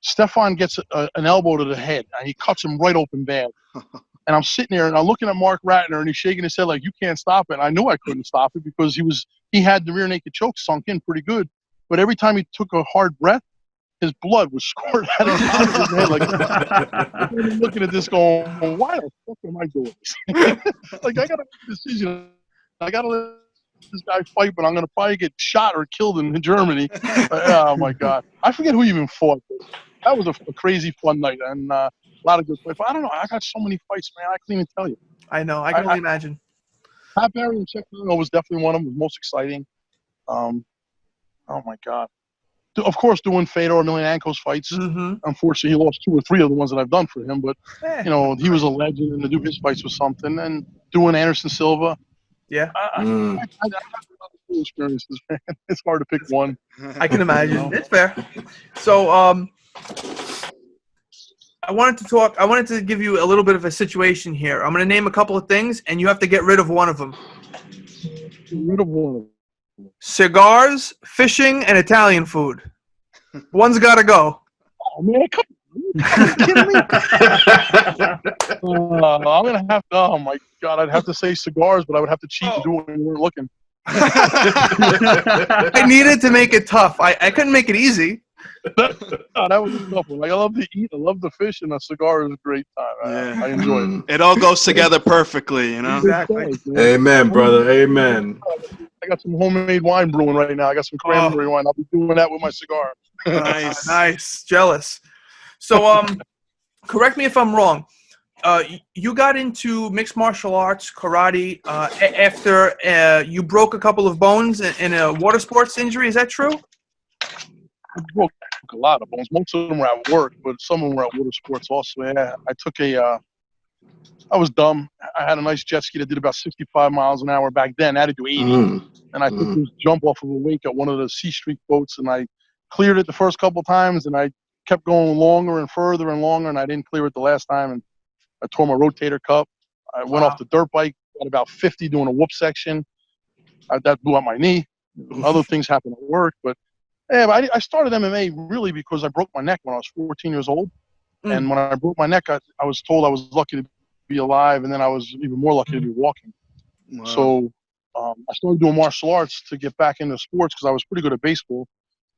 Stefan gets an elbow to the head, and he cuts him right open bad. And I'm sitting there, and I'm looking at Mark Ratner, and he's shaking his head like, "You can't stop it." And I knew I couldn't stop it because he had the rear naked choke sunk in pretty good. But every time he took a hard breath, his blood was squirting out of his head. Like, I'm looking at this going, "Why the fuck am I doing this?" Like, I got to make a decision. I got to let this guy fight, but I'm going to probably get shot or killed in Germany. Oh, my God. I forget who even fought this. That was a crazy fun night and a lot of good fights. I don't know. I got so many fights, man. I can't even tell you. I know. I can only imagine. Pat Barry and Chuck Liddell was definitely one of them. Was most exciting. Oh, my God. Of course, doing Fedor Emelianenko's fights. Mm-hmm. Unfortunately, he lost 2 or 3 of the ones that I've done for him. But, Eh, you know, he was a legend, and to do his fights was something. And doing Anderson Silva. yeah, I have a lot of cool experiences, man. It's hard to pick one. I can imagine. You know? It's fair. So, I wanted to give you a little bit of a situation here. I'm going to name a couple of things, and you have to get rid of one of them. Rid of one of them. Cigars, fishing, and Italian food. One's got to go. Oh, man, come on. Are you kidding me? I'm going to have to, oh, my God, I'd have to say cigars, but I would have to cheat and do it when you weren't looking. I needed to make it tough. I couldn't make it easy. That was a tough one. Like, I love to eat, I love to fish, and a cigar is a great time. Yeah. I enjoy it. It all goes together perfectly, you know? Exactly. Amen, brother. Amen. I got some homemade wine brewing right now. I got some cranberry wine. I'll be doing that with my cigar. Nice. Nice. Jealous. So, correct me if I'm wrong. You got into mixed martial arts, karate, after you broke a couple of bones in a water sports injury. Is that true? I broke a lot of bones. Most of them were at work, but some of them were at water sports also. Yeah, I took I was dumb. I had a nice jet ski that did about 65 miles an hour back then. I had to do 80. And I took this jump off of a wake at one of the C Street boats, and I cleared it the first couple times, and I kept going longer and further and longer, and I didn't clear it the last time. And I tore my rotator cuff. I went off the dirt bike at about 50 doing a whoop section. That blew out my knee. Other things happened at work. But I started MMA really because I broke my neck when I was 14 years old. And when I broke my neck, I was told I was lucky to be alive, and then I was even more lucky to be walking. Wow. So I started doing martial arts to get back into sports because I was pretty good at baseball,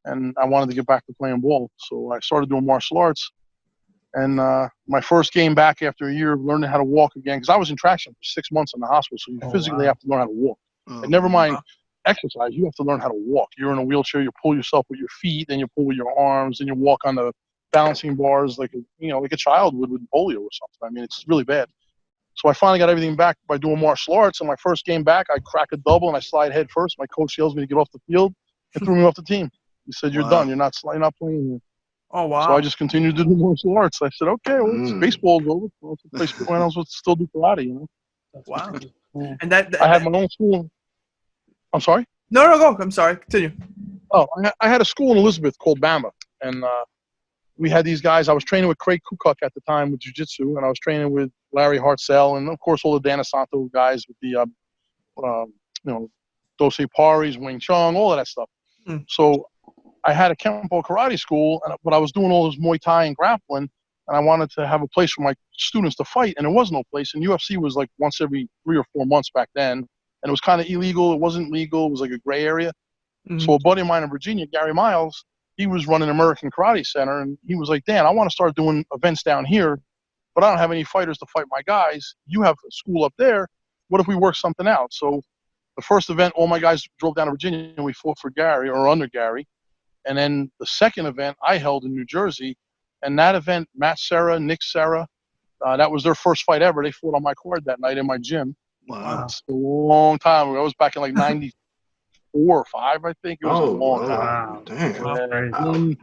and I wanted to get back to playing ball. So I started doing martial arts. And my first game back after a year of learning how to walk again, because I was in traction for 6 months in the hospital, so you physically have to learn how to walk. And never mind exercise, you have to learn how to walk. You're in a wheelchair, you pull yourself with your feet, then you pull with your arms, and you walk on the balancing bars like a child would with polio or something. I mean, it's really bad. So I finally got everything back by doing martial arts. And my first game back, I crack a double and I slide head first. My coach yells me to get off the field and threw me off the team. He said, "You're done. You're not playing here." Oh wow! So I just continued to do martial arts. I said, "Okay, well, baseball's over. Well, I else would still do karate." Wow. And that I had my own school. I'm sorry. No, go. I'm sorry. Continue. Oh, I had a school in Elizabeth called Bama, and we had these guys. I was training with Craig Kukuk at the time with jiu-jitsu, and I was training with Larry Hartzell, and of course all the Dana Santo guys with the Dosei Paris, Wing Chun, all of that stuff. So I had a Kempo karate school, but I was doing all this Muay Thai and grappling, and I wanted to have a place for my students to fight, and there was no place. And UFC was like once every 3 or 4 months back then, and it was kind of illegal. It wasn't legal. It was like a gray area. So a buddy of mine in Virginia, Gary Miles, he was running American Karate Center, and he was like, "Dan, I want to start doing events down here, but I don't have any fighters to fight my guys. You have a school up there. What if we work something out?" So the first event, all my guys drove down to Virginia, and we fought for Gary, or under Gary. And then the second event I held in New Jersey, and that event, Matt Serra, Nick Serra, that was their first fight ever. They fought on my card that night in my gym. Wow. It's a long time ago. I was back in like 94 or 5, I think. It was a long time. Wow. Damn. And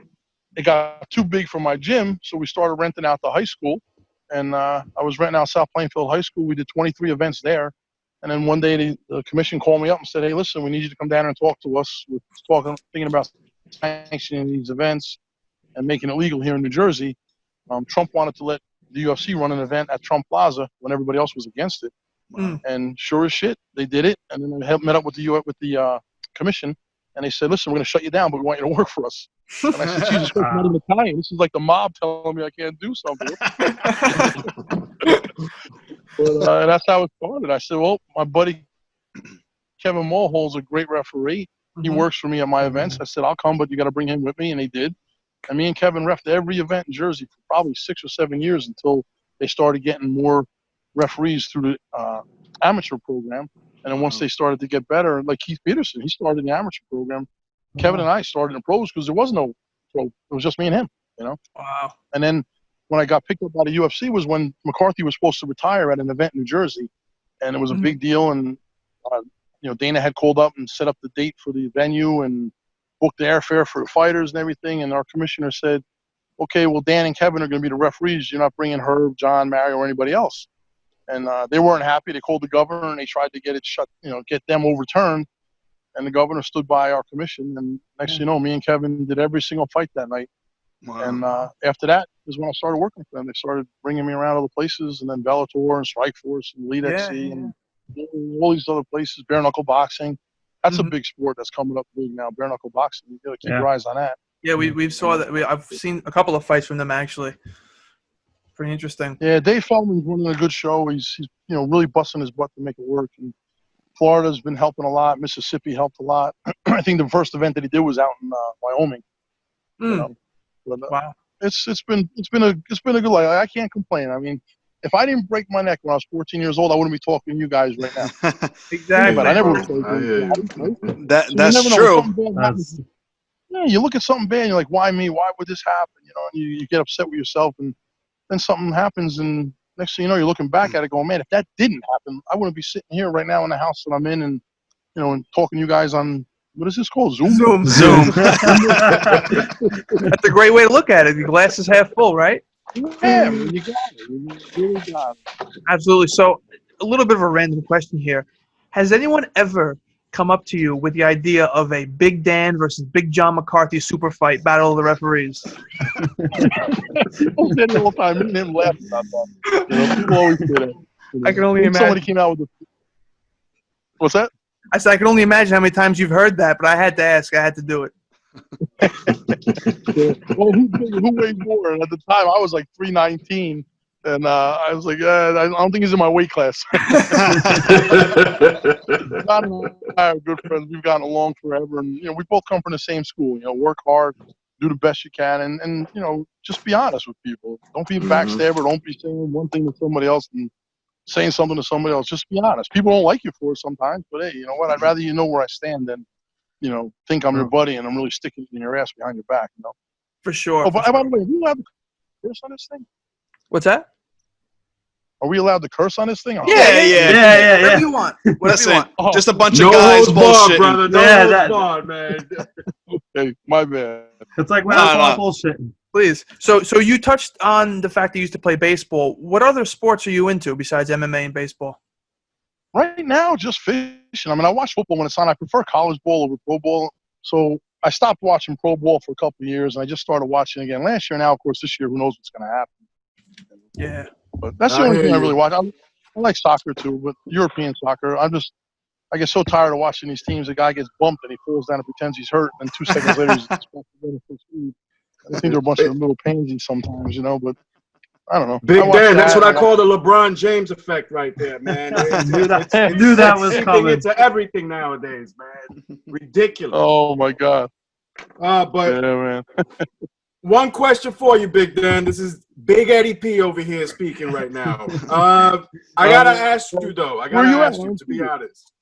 it got too big for my gym, so we started renting out the high school. And I was renting out South Plainfield High School. We did 23 events there. And then one day the commission called me up and said, "Hey, listen, we need you to come down and talk to us. We're thinking about sanctioning these events and making it legal here in New Jersey." Trump wanted to let the UFC run an event at Trump Plaza when everybody else was against it. And sure as shit, they did it. And then I met up with the commission, and they said, "Listen, we're going to shut you down, but we want you to work for us." And I said, "Jesus Christ, I'm not even Italian. This is like the mob telling me I can't do something." But that's how it started. I said, "Well, my buddy Kevin Mulhall's a great referee. He works for me at my events." I said, "I'll come, but you got to bring him with me," and they did. And me and Kevin reffed every event in Jersey for probably 6 or 7 years until they started getting more referees through the amateur program. And then once they started to get better, like Keith Peterson, he started in the amateur program. Kevin and I started in pros because there was no pro. It was just me and him, Wow. And then when I got picked up by the UFC was when McCarthy was supposed to retire at an event in New Jersey. And it was a big deal. And, Dana had called up and set up the date for the venue and booked the airfare for the fighters and everything. And our commissioner said, "Okay, well, Dan and Kevin are going to be the referees. You're not bringing Herb, John, Mario, or anybody else." And they weren't happy. They called the governor and they tried to get it shut, get them overturned. And the governor stood by our commission. And next thing you know, me and Kevin did every single fight that night. Wow. And after that is when I started working for them. They started bringing me around other places, and then Bellator and Strikeforce and Elite XC and all these other places, bare knuckle boxing. That's a big sport that's coming up big now, bare knuckle boxing. You got to keep your eyes on that. Yeah, we saw that. I've seen a couple of fights from them actually. Pretty interesting. Yeah, Dave Feldman's running a good show. He's really busting his butt to make it work. And Florida's been helping a lot. Mississippi helped a lot. I think the first event that he did was out in Wyoming. But, wow. It's been a good life. I can't complain. I mean, if I didn't break my neck when I was 14 years old, I wouldn't be talking to you guys right now. Exactly. But I never would have That's true. Yeah, you look at something bad and you're like, "Why me? Why would this happen?" And you get upset with yourself, and then something happens, and next thing you know, you're looking back at it going, "Man, if that didn't happen, I wouldn't be sitting here right now in the house that I'm in and and talking to you guys on, what is this called? Zoom. That's a great way to look at it. The glass is half full, right? Yeah, you got it. You really got it. Absolutely. So, a little bit of a random question here: has anyone ever come up to you with the idea of a Big Dan versus Big John McCarthy super fight, battle of the referees? People say it all the time. Me and him laugh about that. You know, people always say that. You know, I can only when somebody imagine. came out with the. What's that? I said I can only imagine how many times you've heard that, but I had to ask. I had to do it. Well, who weighs more? And at the time, I was like 319, and I was like, I don't think he's in my weight class. John and I are good friends. We've gotten along forever, and we both come from the same school. Work hard, do the best you can, and just be honest with people. Don't be a backstabber. Don't be saying one thing to somebody else and saying something to somebody else. Just be honest. People don't like you for it sometimes, but hey, you know what? I'd rather you know where I stand than think I'm your buddy and I'm really sticking in your ass behind your back. For sure. Oh, by the way, are we allowed to curse on this thing? What's that? Are we allowed to curse on this thing? Yeah. Whatever you want. Whatever Listen, you want. just a bunch No of guys holds barred, bullshitting. brother. No Yeah, holds barred, man. Okay, my bad. It's like when No, I call no. bullshitting. Please. So you touched on the fact that you used to play baseball. What other sports are you into besides MMA and baseball? Right now, just fishing. I mean, I watch football when it's on. I prefer college ball over pro ball. So I stopped watching pro ball for a couple of years, and I just started watching again last year. Now, of course, this year, who knows what's going to happen. Yeah. But that's the I only hear thing I you. really watch. I like soccer, too, but European soccer. I get so tired of watching these teams. The guy gets bumped, and he falls down and pretends he's hurt, and 2 seconds later, he's supposed to go full speed. I think they're a bunch of little pansies sometimes, but I don't know. Big I watch Dan, that's that. what I call the LeBron James effect right there, man. Knew that was seeping coming. into everything nowadays, man. Ridiculous. Oh, my God. But Yeah, man. one question for you, Big Dan. This is Big Eddie P over here speaking right now. I gotta ask you though. I Where gotta you at, ask you man? to be honest.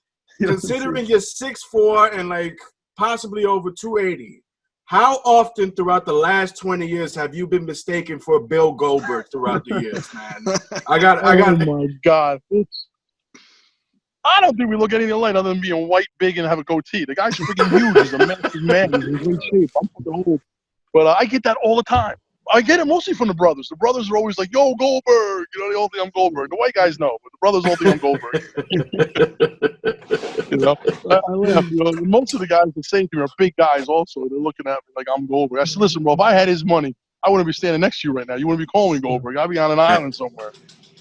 Considering you're 6'4" and like possibly over 280, how often throughout the last 20 years have you been mistaken for Bill Goldberg throughout the years, man? I got. Oh, my God. I don't think we look anything alike other than being white, big, and have a goatee. The guy's freaking huge. He's a massive man. He's in great shape. I'm fucking old. But I get that all the time. I get it mostly from the brothers. The brothers are always like, yo, Goldberg. They all think I'm Goldberg. The white guys know, but the brothers all think I'm Goldberg. I laugh. Most of the guys that say to me are big guys also. They're looking at me like I'm Goldberg. I said, listen, bro, if I had his money, I wouldn't be standing next to you right now. You wouldn't be calling me Goldberg. I'd be on an island somewhere.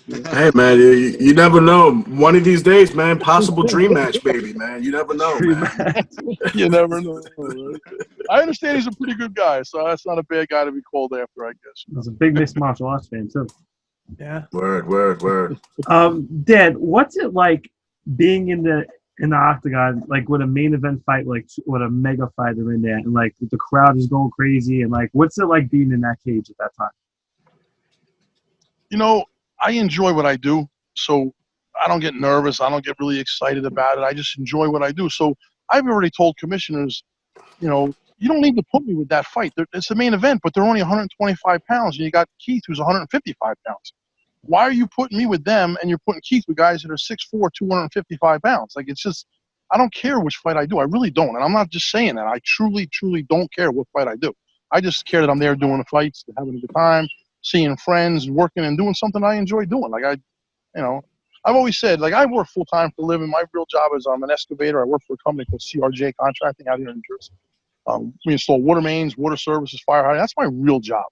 Hey, man, you never know. One of these days, man, possible dream match, baby, man. You never know, man. You never know. Right? I understand he's a pretty good guy, so that's not a bad guy to be called after, I guess. I was a big mixed martial arts fan, too. Yeah. Word. Dan, what's it like being in the octagon, like with a main event fight, like with a mega fighter in there, and like the crowd is going crazy, and like what's it like being in that cage at that time? I enjoy what I do, so I don't get nervous. I don't get really excited about it. I just enjoy what I do. So I've already told commissioners, you don't need to put me with that fight. It's the main event, but they're only 125 pounds, and you got Keith, who's 155 pounds. Why are you putting me with them, and you're putting Keith with guys that are 6'4", 255 pounds? Like, it's just, I don't care which fight I do. I really don't, and I'm not just saying that. I truly, truly don't care what fight I do. I just care that I'm there doing the fights, having a good time, seeing friends, working and doing something I enjoy doing. Like I've always said, like, I work full time for a living. My real job is I'm an excavator. I work for a company called CRJ Contracting out here in Jersey. We install water mains, water services, fire hydrants. That's my real job.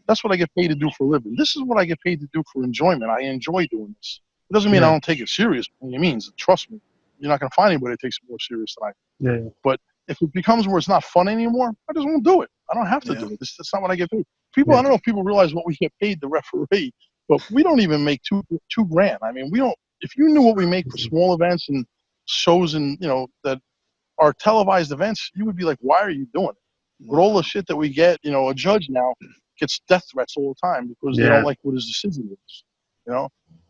That's what I get paid to do for a living. This is what I get paid to do for enjoyment. I enjoy doing this. It doesn't mean I don't take it serious. It means, trust me, you're not going to find anybody that takes it more serious than I do. Yeah. But if it becomes where it's not fun anymore, I just won't do it. I don't have to do it. That's not what I get paid. People, I don't know if people realize what we get paid to referee, but we don't even make $2 grand. I mean, we don't. If you knew what we make for small events and shows and that are televised events, you would be like, why are you doing it? With all the shit that we get, a judge now gets death threats all the time because they don't like what his decision is.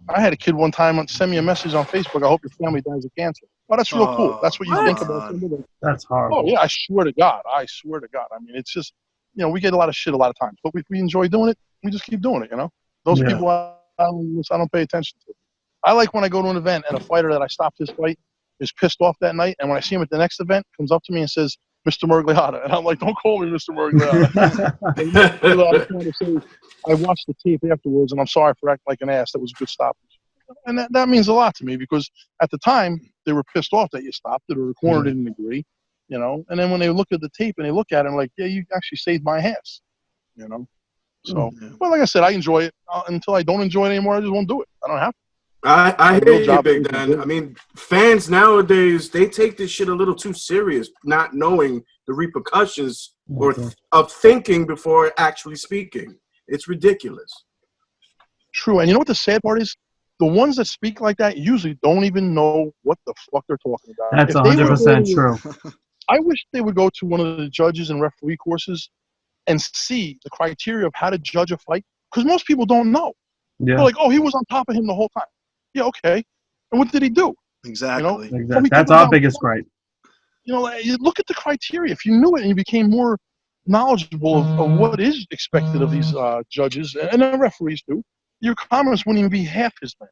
I had a kid one time send me a message on Facebook. I hope your family dies of cancer. Oh, that's real cool. That's what you think about somebody. That's horrible. Oh yeah, I swear to God. I mean, it's just, we get a lot of shit a lot of times, but we enjoy doing it. We just keep doing it. Those people I don't pay attention to. I like when I go to an event and a fighter that I stopped his fight is pissed off that night, and when I see him at the next event, comes up to me and says, Mr. Miragliotta. And I'm like, don't call me Mr. Miragliotta. I watched the tape afterwards, and I'm sorry for acting like an ass. That was a good stoppage. And that means a lot to me because at the time they were pissed off that you stopped it or the corner didn't agree, you know. And then when they look at the tape and they look at it, I'm like, yeah, you actually saved my ass, you know. So, well, like I said, I enjoy it. Until I don't enjoy it anymore, I just won't do it. I don't have to. I hear you, Big Dan. I mean, fans nowadays, they take this shit a little too serious, not knowing the repercussions or of thinking before actually speaking. It's ridiculous. True. And you know what the sad part is? The ones that speak like that usually don't even know what the fuck they're talking about. That's 100% true. I wish they would go to one of the judges and referee courses and see the criteria of how to judge a fight, because most people don't know. Yeah. They're like, oh, he was on top of him the whole time. Yeah, okay. And what did he do? Exactly. You know? That's our biggest gripe. You know, you look at the criteria. If you knew it and you became more knowledgeable of what is expected of these judges and the referees too, your comments wouldn't even be half as bad.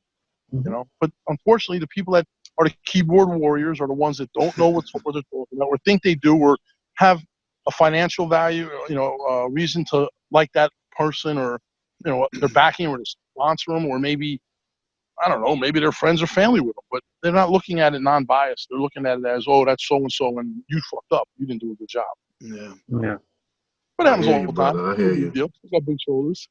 You know, but unfortunately, the people that are the keyboard warriors are the ones that don't know what they're talking about, or think they do, or have a financial value, you know, reason to like that person, or you know, they're backing or to sponsor them, or maybe I don't know, maybe they're friends or family with them, but they're not looking at it non-biased. They're looking at it as, oh, that's so and so, and you fucked up. You didn't do a good job. Yeah. Yeah. But it happens all the time. I hear you. You got big shoulders.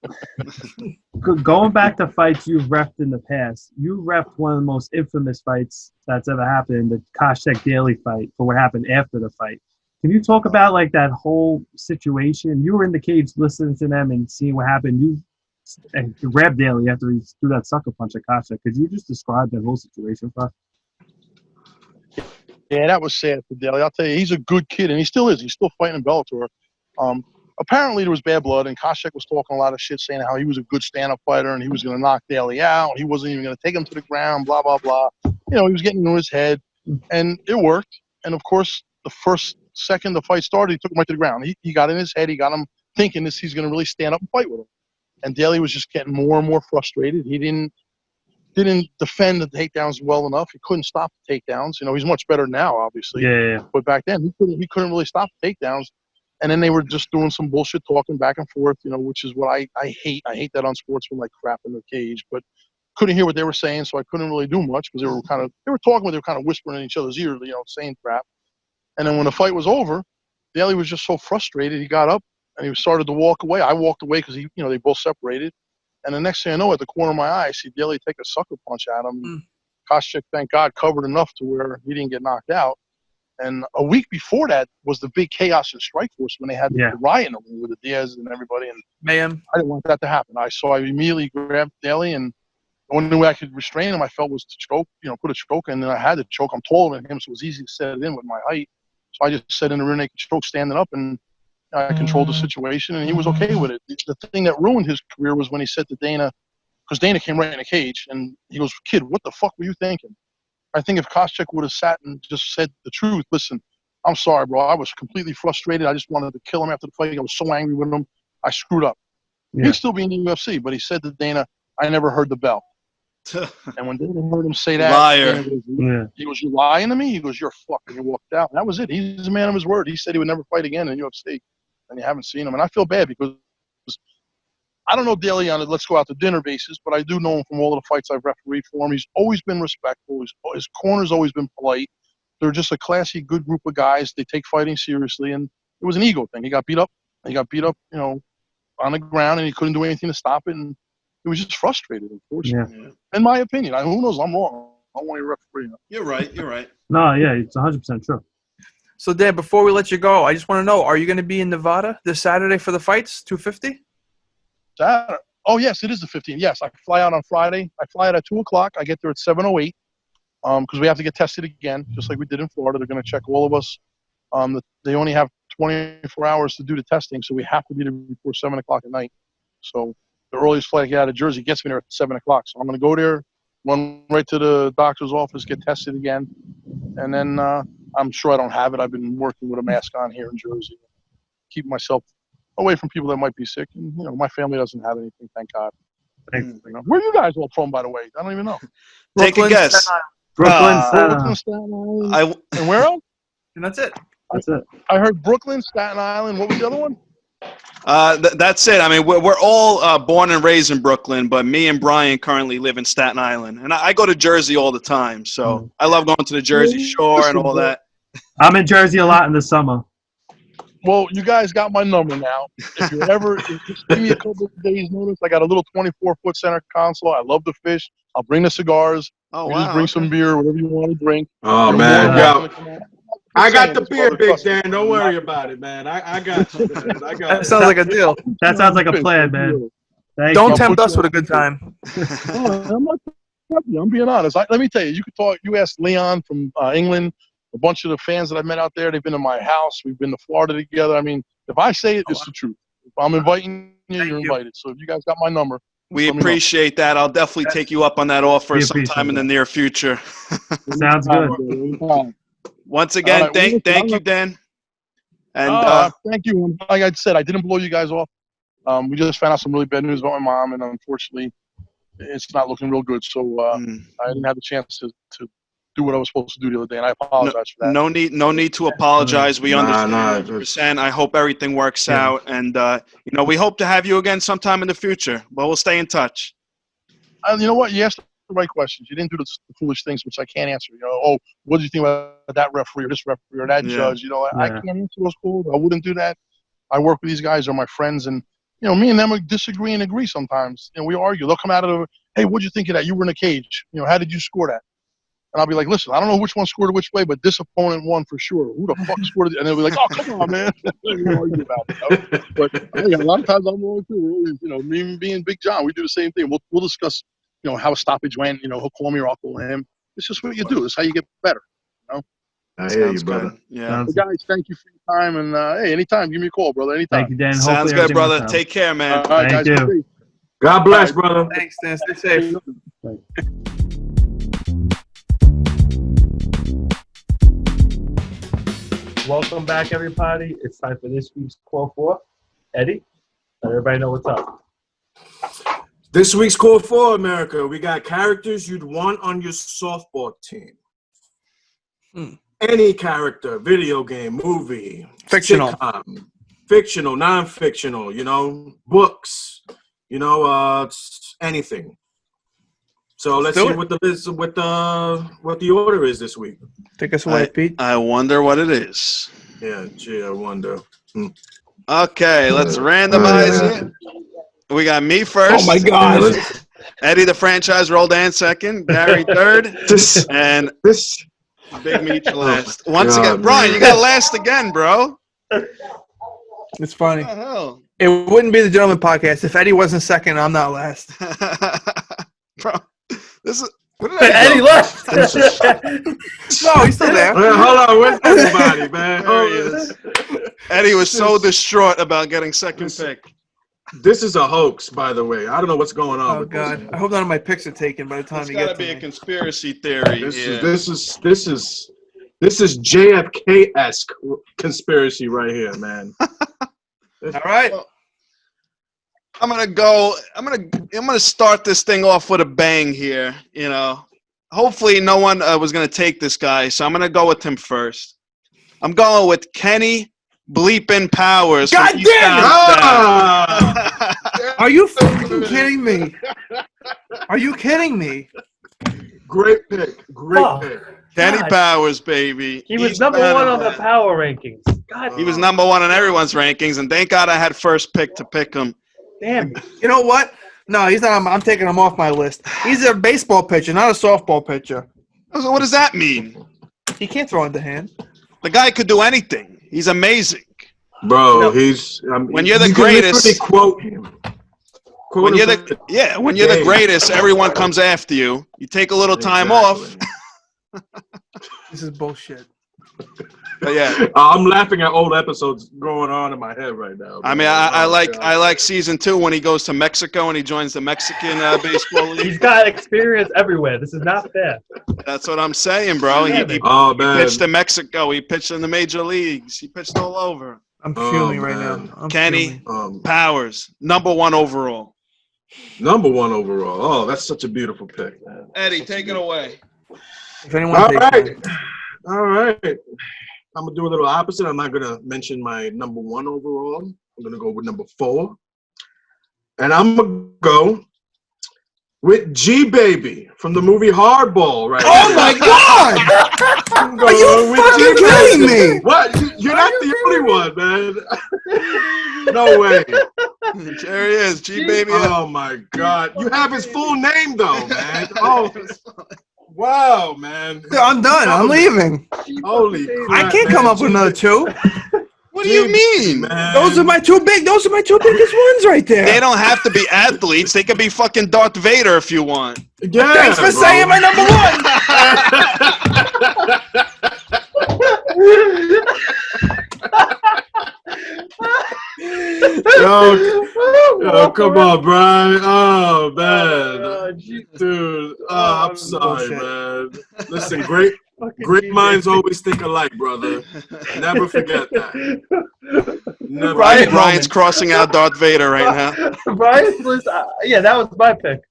Going back to fights you've reffed in the past, you reffed one of the most infamous fights that's ever happened, the Koscheck Daly fight, for what happened after the fight. Can you talk about like that whole situation? You were in the cage listening to them and seeing what happened. You grabbed Daly after he threw that sucker punch at Koscheck. Could you just describe that whole situation for us? Yeah, that was sad for Daly. I'll tell you, he's a good kid, and he still is. He's still fighting in Bellator. Apparently, there was bad blood, and Koscheck was talking a lot of shit, saying how he was a good stand-up fighter, and he was going to knock Daly out, and he wasn't even going to take him to the ground, blah, blah, blah. You know, he was getting into his head, and it worked. And, of course, the first second the fight started, he took him right to the ground. He got in his head. He got him thinking he's going to really stand up and fight with him. And Daly was just getting more and more frustrated. He didn't defend the takedowns well enough. He couldn't stop the takedowns. You know, he's much better now, obviously. Yeah. But back then, he couldn't really stop the takedowns. And then they were just doing some bullshit talking back and forth, you know, which is what I hate. I hate that unsportsman like crap in the cage. But couldn't hear what they were saying, so I couldn't really do much because they were talking, but they were kind of whispering in each other's ears, you know, saying crap. And then when the fight was over, Daly was just so frustrated. He got up and he started to walk away. I walked away because they both separated. And the next thing I know, at the corner of my eye, I see Daly take a sucker punch at him. Koscheck, thank God, covered enough to where he didn't get knocked out. And a week before that was the big chaos in Strikeforce when they had the riot in the room with the Diaz and everybody. And Mayhem. I didn't want that to happen. I immediately grabbed Daly, and the only way I could restrain him, I felt, was to choke, put a choke, and then I had to choke. I'm taller than him, so it was easy to set it in with my height. So I just set in a rear naked choke standing up, and I controlled the situation, and he was okay with it. The thing that ruined his career was when he said to Dana, because Dana came right in the cage, and he goes, "Kid, what the fuck were you thinking?" I think if Koscheck would have sat and just said the truth, listen, I'm sorry, bro. I was completely frustrated. I just wanted to kill him after the fight. I was so angry with him. I screwed up. He'd still be in the UFC, but he said to Dana, I never heard the bell. And when Dana heard him say that, Liar. He goes, you lying to me? He goes, you're fucking. He walked out. And that was it. He's a man of his word. He said he would never fight again in the UFC. And you haven't seen him. And I feel bad because I don't know Daly on a let's go out to dinner basis, but I do know him from all of the fights I've refereed for him. He's always been respectful. His corner's always been polite. They're just a classy, good group of guys. They take fighting seriously, and it was an ego thing. He got beat up. On the ground, and he couldn't do anything to stop it, and he was just frustrated, unfortunately. Yeah. In my opinion. Who knows? I'm wrong. I don't want to referee. You're right. No, yeah, it's 100% true. So, Dan, before we let you go, I just want to know, are you going to be in Nevada this Saturday for the fights, 250? Saturday. Oh, yes, it is the 15th. Yes, I fly out on Friday. I fly out at 2 o'clock. I get there at 7:08 because we have to get tested again, just like we did in Florida. They're going to check all of us. They only have 24 hours to do the testing, so we have to be there before 7 o'clock at night. So the earliest flight I get out of Jersey gets me there at 7 o'clock. So I'm going to go there, run right to the doctor's office, get tested again, and then I'm sure I don't have it. I've been working with a mask on here in Jersey, keeping myself away from people that might be sick. And, my family doesn't have anything, thank God. Where are you guys all from, by the way? I don't even know. Take a guess. Brooklyn, Staten Island. And where else? And that's it. That's it. I heard Brooklyn, Staten Island. What was the other one? That's it. I mean, we're all born and raised in Brooklyn, but me and Brian currently live in Staten Island, and I go to Jersey all the time. So I love going to the Jersey Shore and all that. I'm in Jersey a lot in the summer. Well, you guys got my number now. If you're ever, just give me a couple of days' notice. I got a little 24-foot center console. I love to fish. I'll bring the cigars. Oh, You wow. just bring some beer, whatever you want to drink. Oh, You're man. more than welcome to come out. I got the Just beer, saying, Big trust me. Dan. Don't worry about it, man. I got you, man. I got That it. sounds like a deal. That sounds like a plan, man. Thank Don't you. tempt us with a good time. No, I'm not. I'm being honest. Let me tell you. You could talk. You asked Leon from England. A bunch of the fans that I met out there. They've been to my house. We've been to Florida together. I mean, if I say it, it's the truth. If I'm inviting you, Thank you're you. invited. So if you guys got my number, We let me know. appreciate that. I'll definitely take you up on that offer We sometime in the near future. Sounds good. Once again, All right, thank you, Dan. And thank you. Like I said, I didn't blow you guys off. We just found out some really bad news about my mom, and unfortunately, it's not looking real good. So I didn't have the chance to do what I was supposed to do the other day, and I apologize for that. no need to apologize. We understand Nah, 100%. I hope everything works out, and we hope to have you again sometime in the future. But we'll stay in touch. You know what? You asked the right questions. You didn't do the foolish things, which I can't answer. Oh, what do you think about that referee or this referee or that judge? I can't answer those calls. I wouldn't do that. I work with these guys. They're my friends, and me and them disagree and agree sometimes. We argue. They'll come out of the, hey, what'd you think of that? You were in a cage. How did you score that? And I'll be like, listen, I don't know which one scored it which way, but this opponent won for sure. Who the fuck scored it? And they'll be like, oh, come on, man. We argue about it. But hey, a lot of times I'm wrong too. We're always, me being Big John, we do the same thing. We'll discuss, how a stoppage went. He'll call me or I'll call him. It's just what you do. It's how you get better. I hear you, brother. Yeah. So guys, thank you for your time. And hey, anytime, give me a call, brother. Anytime. Thank you, Dan. Sounds Hopefully good, everything brother. works out. Take care, man. All right, Thank guys. you. God bless, brother. Thanks, Dan. Stay safe. Welcome back, everybody. It's time for this week's Call 4. Eddie, let everybody know what's up. This week's Call 4, America. We got characters you'd want on your softball team. Any character, video game, movie, Fictional. sitcom, fictional, non-fictional, books, anything. So let's see what the order is this week. Take us away, Pete. I wonder what it is. Yeah, gee, I wonder. Okay, let's randomize it. We got me first. Oh my God! Eddie, the franchise roll Dan second. Gary third. And Big Meech last. Once again, Brian, you got last again, bro. It's funny. What the hell? It wouldn't be the Gentleman Podcast if Eddie wasn't second. I'm not last. Bro, this is. Eddie left. No, he's still there. Hold on, where's everybody, man? There he is. Eddie was so distraught about getting second pick. This is a hoax, by the way. I don't know what's going on. Oh with God! This. I hope none of my picks are taken by the time It's you got get to be to a me. conspiracy theory. This is JFK-esque conspiracy right here, man. All right. Well, I'm gonna start this thing off with a bang here. Hopefully no one was gonna take this guy, so I'm gonna go with him first. I'm going with Kenny Bleepin' Powers. God damn it! Are you fucking kidding me? Are you kidding me? Great pick. Great pick. Kenny God. Powers, baby. He was He's number better one on than the that. power rankings. God He was number one on everyone's rankings, and thank God I had first pick to pick him. damn. You know what? No, he's not. I'm taking him off my list. He's a baseball pitcher, not a softball pitcher. So what does that mean? He can't throw in the hand. The guy could do anything. He's amazing. Bro, When you're the you can greatest- literally quote him. When you're the greatest, everyone comes after you. You take a little time off. This is bullshit. But yeah, I'm laughing at old episodes going on in my head right now. I mean, I like season 2 when he goes to Mexico and he joins the Mexican baseball league. He's got experience everywhere. This is not fair. That's what I'm saying, bro. He man. pitched in Mexico. He pitched in the major leagues. He pitched all over. I'm fuming right man. now. I'm Kenny fuming. Powers, number 1 overall. Number 1 overall. Oh, that's such a beautiful pick, man. Eddie, take it away. If anyone All takes right. it. All right. I'm going to do a little opposite. I'm not going to mention my number 1 overall. I'm going to go with number 4. And I'm going to go with G-Baby from the movie Hardball, right? Oh my God! Are you fucking kidding me? What? You're not the only one, man. No way. There he is, G-Baby. Oh my God. You have his full name though, man. Oh, wow, man. I'm done. I'm leaving. Holy crap, I can't come up with another 2. What do you mean? Man. Those are my 2 biggest ones right there. They don't have to be athletes. They could be fucking Darth Vader if you want. Yeah, Thanks for bro. saying my number 1. Yo, come on, Brian. Oh, man. Dude, I'm sorry, man. Listen, great minds always think alike, brother. Never forget that. Never. Brian's crossing out Darth Vader right now. Brian was, yeah, that was my pick.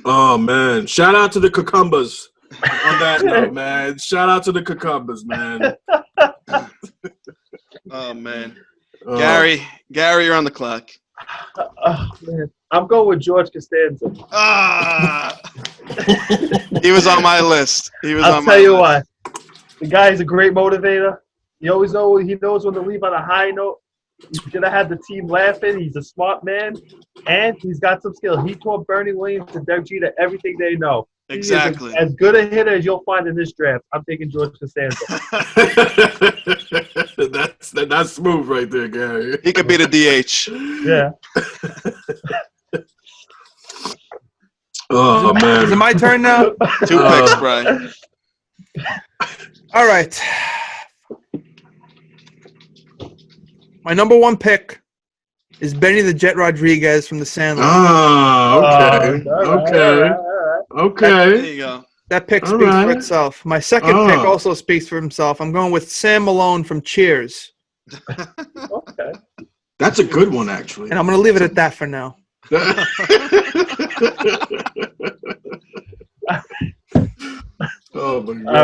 Oh, man. Shout out to the Cucumbers on that note, man. Shout out to the Cucumbers, man. Oh, man. Gary, you're on the clock. Oh, man. I'm going with George Costanza. He was on my list. I'll tell you what. The guy is a great motivator. He always knows when to leave on a high note. He's gonna have the team laughing. He's a smart man, and he's got some skill. He taught Bernie Williams and Derek Jeter everything they know. Exactly. He is as good a hitter as you'll find in this draft. I'm taking George Costanza. That's smooth right there, Gary. He could be the DH. Yeah. Oh, man. Is it my turn now? 2 picks, Brian. All right. My number 1 pick is Benny the Jet Rodriguez from the Sandlot. Okay. There you go. That pick speaks for itself. My second pick also speaks for himself. I'm going with Sam Malone from Cheers. Okay. That's a good one, actually. And I'm going to leave it at that for now. Oh, my God. All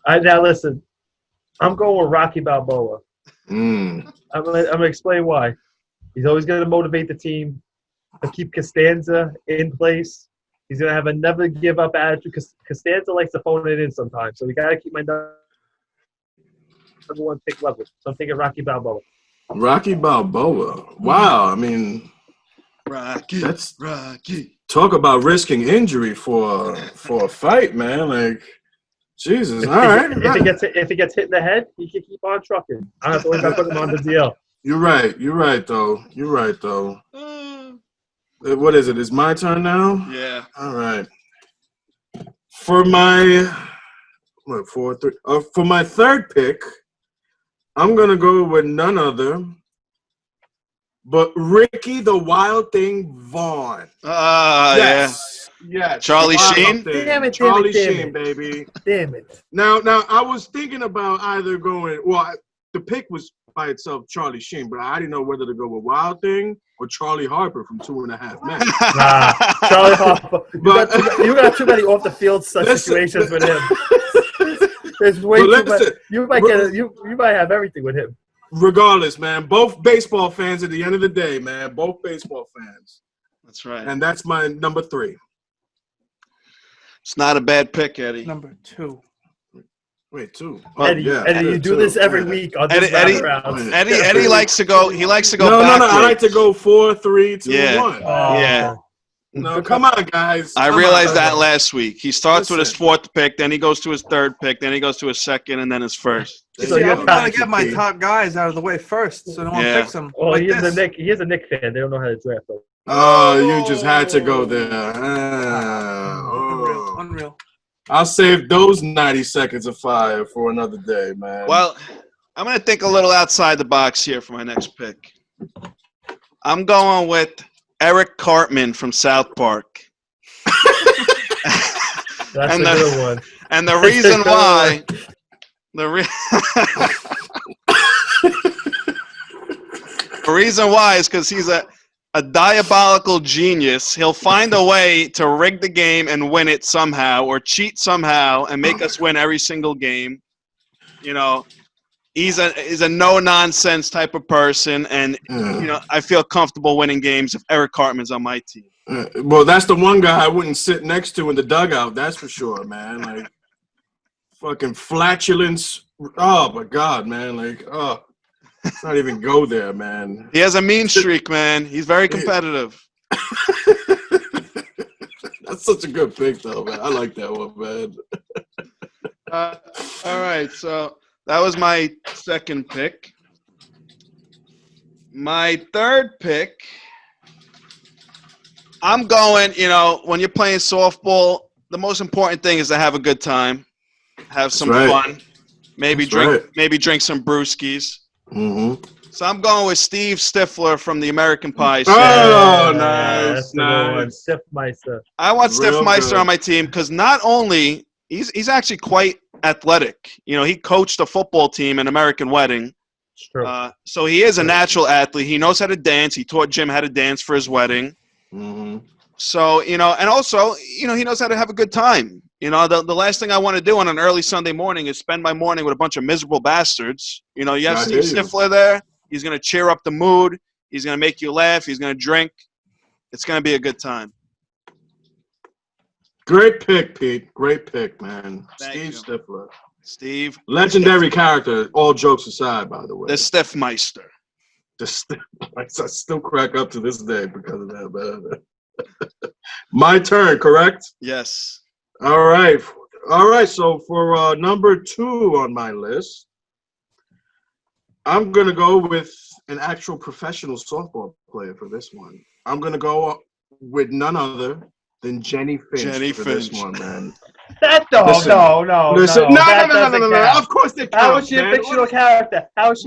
right. Now listen. I'm going with Rocky Balboa. I'm gonna explain why. He's always going to motivate the team. He'll keep Costanza in place. He's going to have a never give up attitude because Costanza likes to phone it in sometimes. So we got to keep my number 1 pick level. So I'm taking Rocky Balboa. Rocky Balboa. Wow. I mean, Rocky. Talk about risking injury for a fight, man. Like, Jesus. All right. If he gets hit in the head, he can keep on trucking. I don't have to worry about putting him on the DL. You're right, though. What is it? It's my turn now? Yeah. All right. For my for my third pick, I'm gonna go with none other but Ricky the Wild Thing Vaughn. Yes. Charlie Sheen? Damn it, Charlie Sheen, baby. Damn it. Now I was thinking about either going, the pick was by itself Charlie Sheen, but I didn't know whether to go with Wild Thing or Charlie Harper from 2.5 Men. Nah, Charlie Harper. You got too many off the field situations with him. There's way too much. You might have everything with him. Regardless, man, both baseball fans at the end of the day, man. Both baseball fans. That's right. And that's my number 3. It's not a bad pick, Eddie. Number 2. Wait, 2. Eddie, you do this every week on this round. Eddie likes to go. He likes to go. No. backwards. I like to go 4, 3, 2, 1. Yeah. No, come on, guys. I realized that last week. He starts with his 4th pick, then he goes to his 3rd pick, then he goes to his 2nd, and then his 1st. So I'm trying to get my top guys out of the way first, so no one picks them. Oh, he is a Nick fan. They don't know how to draft them. Oh, you just had to go there. Unreal. I'll save those 90 seconds of fire for another day, man. Well, I'm going to think a little outside the box here for my next pick. I'm going with Eric Cartman from South Park. That's a good one. And the reason why, the reason why is because he's a diabolical genius. He'll find a way to rig the game and win it somehow, or cheat somehow and make us win every single game. You know, He's a no nonsense type of person, and I feel comfortable winning games if Eric Cartman's on my team. Well, that's the one guy I wouldn't sit next to in the dugout. That's for sure, man. Like fucking flatulence. Oh my God, man. Like let's not even go there, man. He has a mean streak, man. He's very competitive. That's such a good pick, though, man. I like that one, man. All right, so that was my second pick. My third pick, I'm going, when you're playing softball, the most important thing is to have a good time, have some fun, maybe drink some brewskis. Mm-hmm. So I'm going with Steve Stifler from the American Pie show. Oh, nice. Stiffmeister. I want Stiffmeister good. on my team because not only he's actually quite athletic. He coached a football team in American Wedding. It's true. So he is a natural athlete. He knows how to dance. He taught Jim how to dance for his wedding. Mm-hmm. So, and also, he knows how to have a good time. The last thing I want to do on an early Sunday morning is spend my morning with a bunch of miserable bastards. You have Steve Stifler there. He's going to cheer up the mood. He's going to make you laugh. He's going to drink. It's going to be a good time. Great pick, Pete. Great pick, man. Thank Steve you. Stifler. Steve. Legendary character, all jokes aside, by the way. The Stiffmeister. I still crack up to this day because of that, man. My turn, correct? Yes. All right. So for number 2 on my list, I'm going to go with an actual professional softball player for this one. I'm going to go with none other than Jenny Finch for this one, man. No. Listen, no. Of course they count. How is she a fictional character? Hold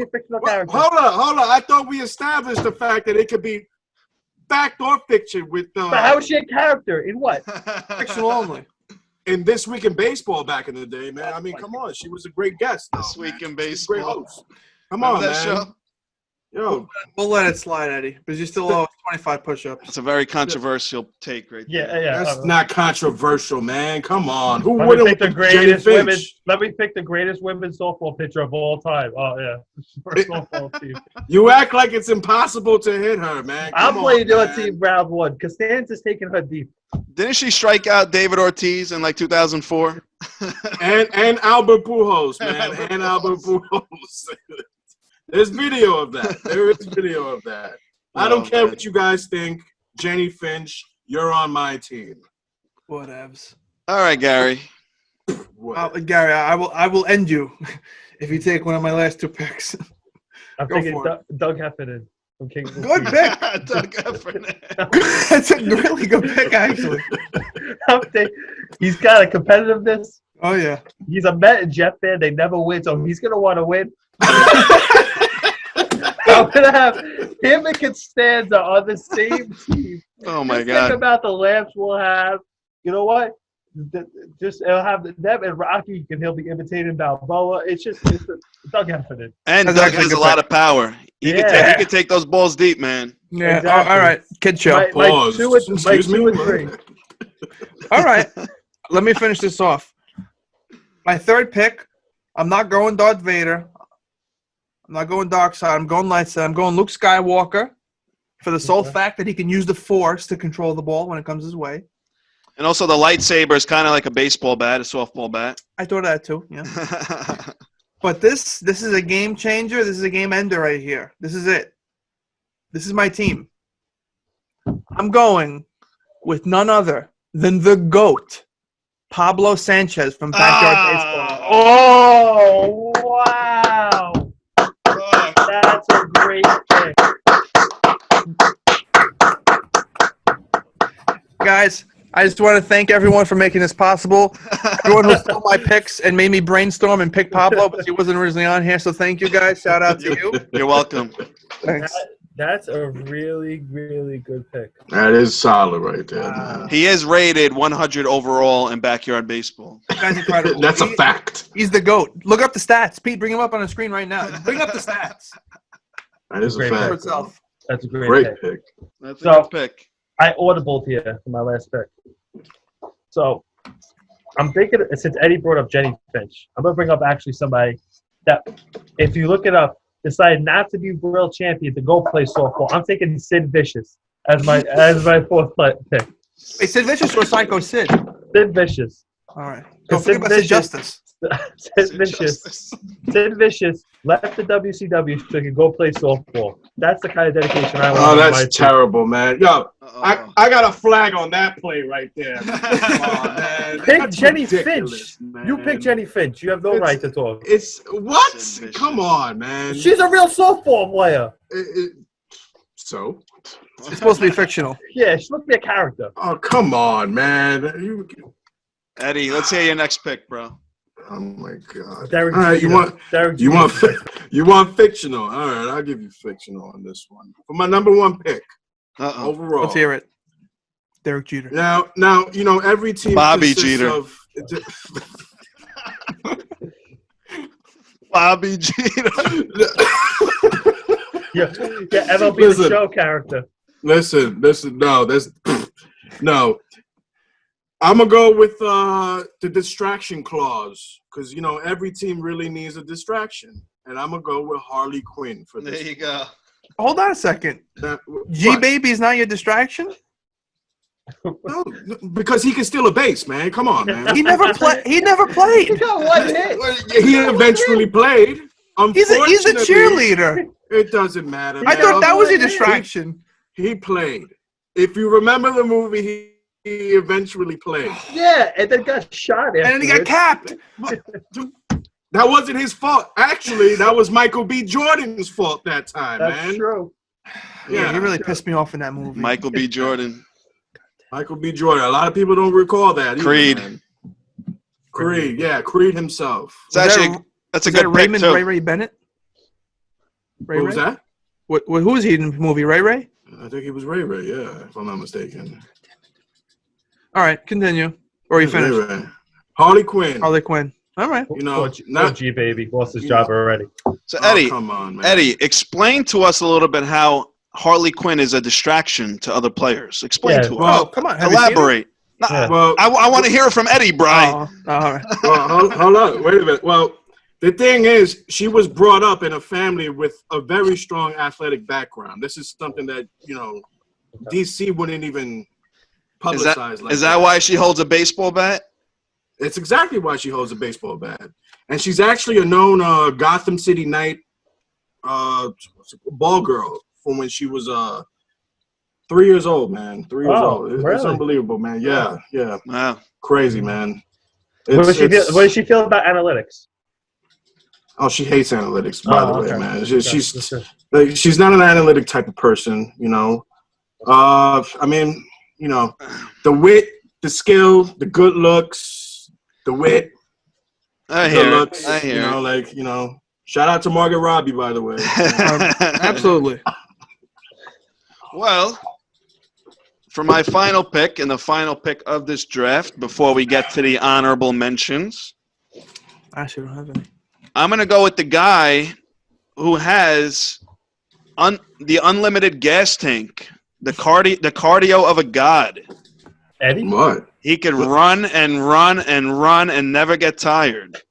on. I thought we established the fact that it could be fact or fiction with But how is she a character? In what? fictional only. In This Week in Baseball back in the day, man. I mean, come on. She was a great guest. This Week in She's a great Baseball. host. Come on, that man. show? Yo. We'll let it slide, Eddie, because you still owe 25 push-ups. That's a very controversial take right there. Yeah. That's not controversial, man. Come on. Who Let me wouldn't pick the with greatest Jenny women. Finch? Let me pick the greatest women's softball pitcher of all time. Oh yeah, first softball team. You act like it's impossible to hit her, man. I'm Come playing on, your man. team round 1. Costanza's taking her deep. Didn't she strike out David Ortiz in 2004? And Albert Pujols, man. And Albert Pujols. There's video of that. There is video of that. I don't care what you guys think. Jenny Finch, you're on my team. Whatevs. All right, Gary. Gary, I will end you if you take one of my last 2 picks. I'm Go thinking for Doug Heffernan from Kings of Good Queens. pick. Doug Heffernan. That's a really good pick, actually. He's got a competitiveness. Oh, yeah. He's a Met and Jet fan. They never win, so he's going to want to win. I'm going to have him and Costanza on the same team. Oh, my Just God. Think about the laughs we'll have. You know what? Just it'll have them and Rocky, and he'll be imitating Balboa. It's Doug Heffernan. And That's Doug actually has a a good lot pick. of power. He could take those balls deep, man. Yeah. Exactly. All right. Kid show. My Pause. 2 and 3. All right. Let me finish this off. My third pick, I'm not going Darth Vader. I'm not going dark side. I'm going light side. I'm going Luke Skywalker for the sole fact that he can use the Force to control the ball when it comes his way. And also the lightsaber is kind of like a baseball bat, a softball bat. I thought of that too, yeah. But this is a game changer. This is a game ender right here. This is it. This is my team. I'm going with none other than the GOAT, Pablo Sanchez from Backyard Baseball. Oh, wow. That's a great pick. Guys, I just want to thank everyone for making this possible. Everyone who stole my picks and made me brainstorm and pick Pablo, but he wasn't originally on here. So thank you, guys. Shout out to you. You're welcome. Thanks. That's a really, really good pick. That is solid right there, man. He is rated 100 overall in Backyard Baseball. That guy's incredible. That's a fact. He's the GOAT. Look up the stats. Pete, bring him up on the screen right now. Bring up the stats. That is a Great For fact. itself. That's a great Great pick. pick. That's a So- good pick. I audibled here for my last pick. So I'm thinking, since Eddie brought up Jenny Finch, I'm going to bring up actually somebody that, if you look it up, decided not to be world champion to go play softball. I'm taking Sid Vicious as my fourth pick. Wait, Sid Vicious or Psycho Sid? Sid Vicious. All right. Don't forget about Sid Justice. Sid Vicious left the WCW so he could go play softball. That's the kind of dedication I want. Oh, that's terrible, man. Yo, I got a flag on that play right there. Come on, man. Pick That's Jenny ridiculous, Finch. man. You pick Jenny Finch. You have no right to talk. It's what? Come on, man. She's a real softball player. So? It's supposed to be fictional. Yeah, she's supposed to be a character. Oh, come on, man. Eddie, let's hear your next pick, bro. Oh my God! Derek All right, Jeter. you want fictional? All right, I'll give you fictional on this one for my number one pick overall. Let's hear it. Derek Jeter. Now, you know every team. Bobby consists Jeter. Of, Bobby Jeter. Yeah, MLB The Show character. Listen. No. I'm gonna go with the distraction clause because you know every team really needs a distraction, and I'm gonna go with Harley Quinn for this. There you go. Hold on a second. G Baby is not your distraction? No, because he can steal a base, man. Come on, man. He never played. He eventually played. He's a cheerleader. It doesn't matter. I thought that was your distraction. He played. If you remember the movie, he eventually played. Yeah, and then got shot at. And then he got capped. That wasn't his fault. Actually, that was Michael B. Jordan's fault that time, man. That's true. Yeah, he really pissed me off in that movie. Michael B. Jordan. Michael B. Jordan. A lot of people don't recall that. Creed. Either, Creed, yeah, Creed himself. That's a good pick, Raymond too. Ray Bennett? What was that? Who was he in the movie? Ray? I think he was Ray, yeah, if I'm not mistaken. All right, continue. Or you finished? Ray. Harley Quinn. Harley Quinn. All right. You know, G Baby lost his job already. So Eddie, come on, man. Eddie, explain to us a little bit how Harley Quinn is a distraction to other players. Explain to us. Well, come on. Have you seen it? Elaborate. Yeah. Well, I want to hear it from Eddie, Brian. All right. well, hold on. Wait a minute. Well, the thing is, she was brought up in a family with a very strong athletic background. This is something that, you know, DC wouldn't even publicize like Is that why she holds a baseball bat? It's exactly why she holds a baseball bat. And she's actually a known Gotham City Knight ball girl from when she was 3 years old, man. 3 years old. It's really? unbelievable, man. Yeah. Wow. Crazy, man. What does she feel about analytics? Oh, she hates analytics, by the way, man. Okay. She's not an analytic type of person, you know. I mean, you know, the wit, the skill, the good looks, the wit, I the hear good it. looks. I hear you know, it. like, you know, shout out to Margot Robbie, by the way. Absolutely. Well, for my final pick and the final pick of this draft, before we get to the honorable mentions, I actually don't have any. I'm going to go with the guy who has the unlimited gas tank, the cardio of a god. Eddie? What? He could run and run and run and never get tired.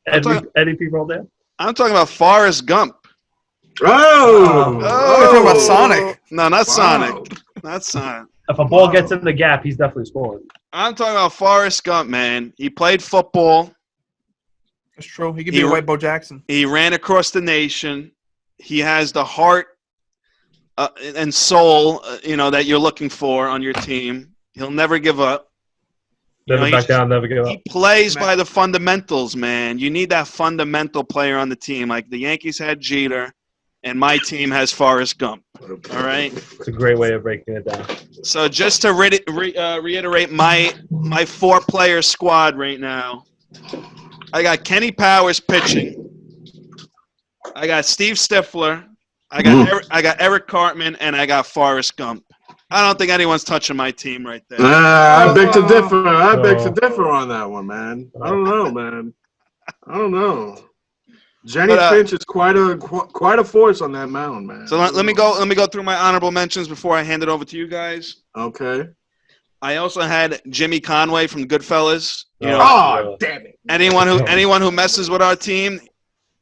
Eddie P. Roldan? I'm talking about Forrest Gump. Oh! We're talking about Sonic. No, not Wow. Sonic. Not Sonic. If a ball gets in the gap, he's definitely scoring. I'm talking about Forrest Gump, man. He played football. That's true. He could be a white Bo Jackson. He ran across the nation. He has the heart and soul, that you're looking for on your team. He'll never give up. Never back down, never give up. He plays by the fundamentals, man. You need that fundamental player on the team. Like the Yankees had Jeter, and my team has Forrest Gump. All right? It's a great way of breaking it down. So just to reiterate my four-player squad right now, I got Kenny Powers pitching. I got Steve Stifler. I got Eric Cartman, and I got Forrest Gump. I don't think anyone's touching my team right there. I beg to differ. I beg to differ on that one, man. I don't know, man. I don't know. Jenny Finch is quite a force on that mound, man. So let me go through my honorable mentions before I hand it over to you guys. Okay. I also had Jimmy Conway from Goodfellas. Damn it! Anyone who messes with our team,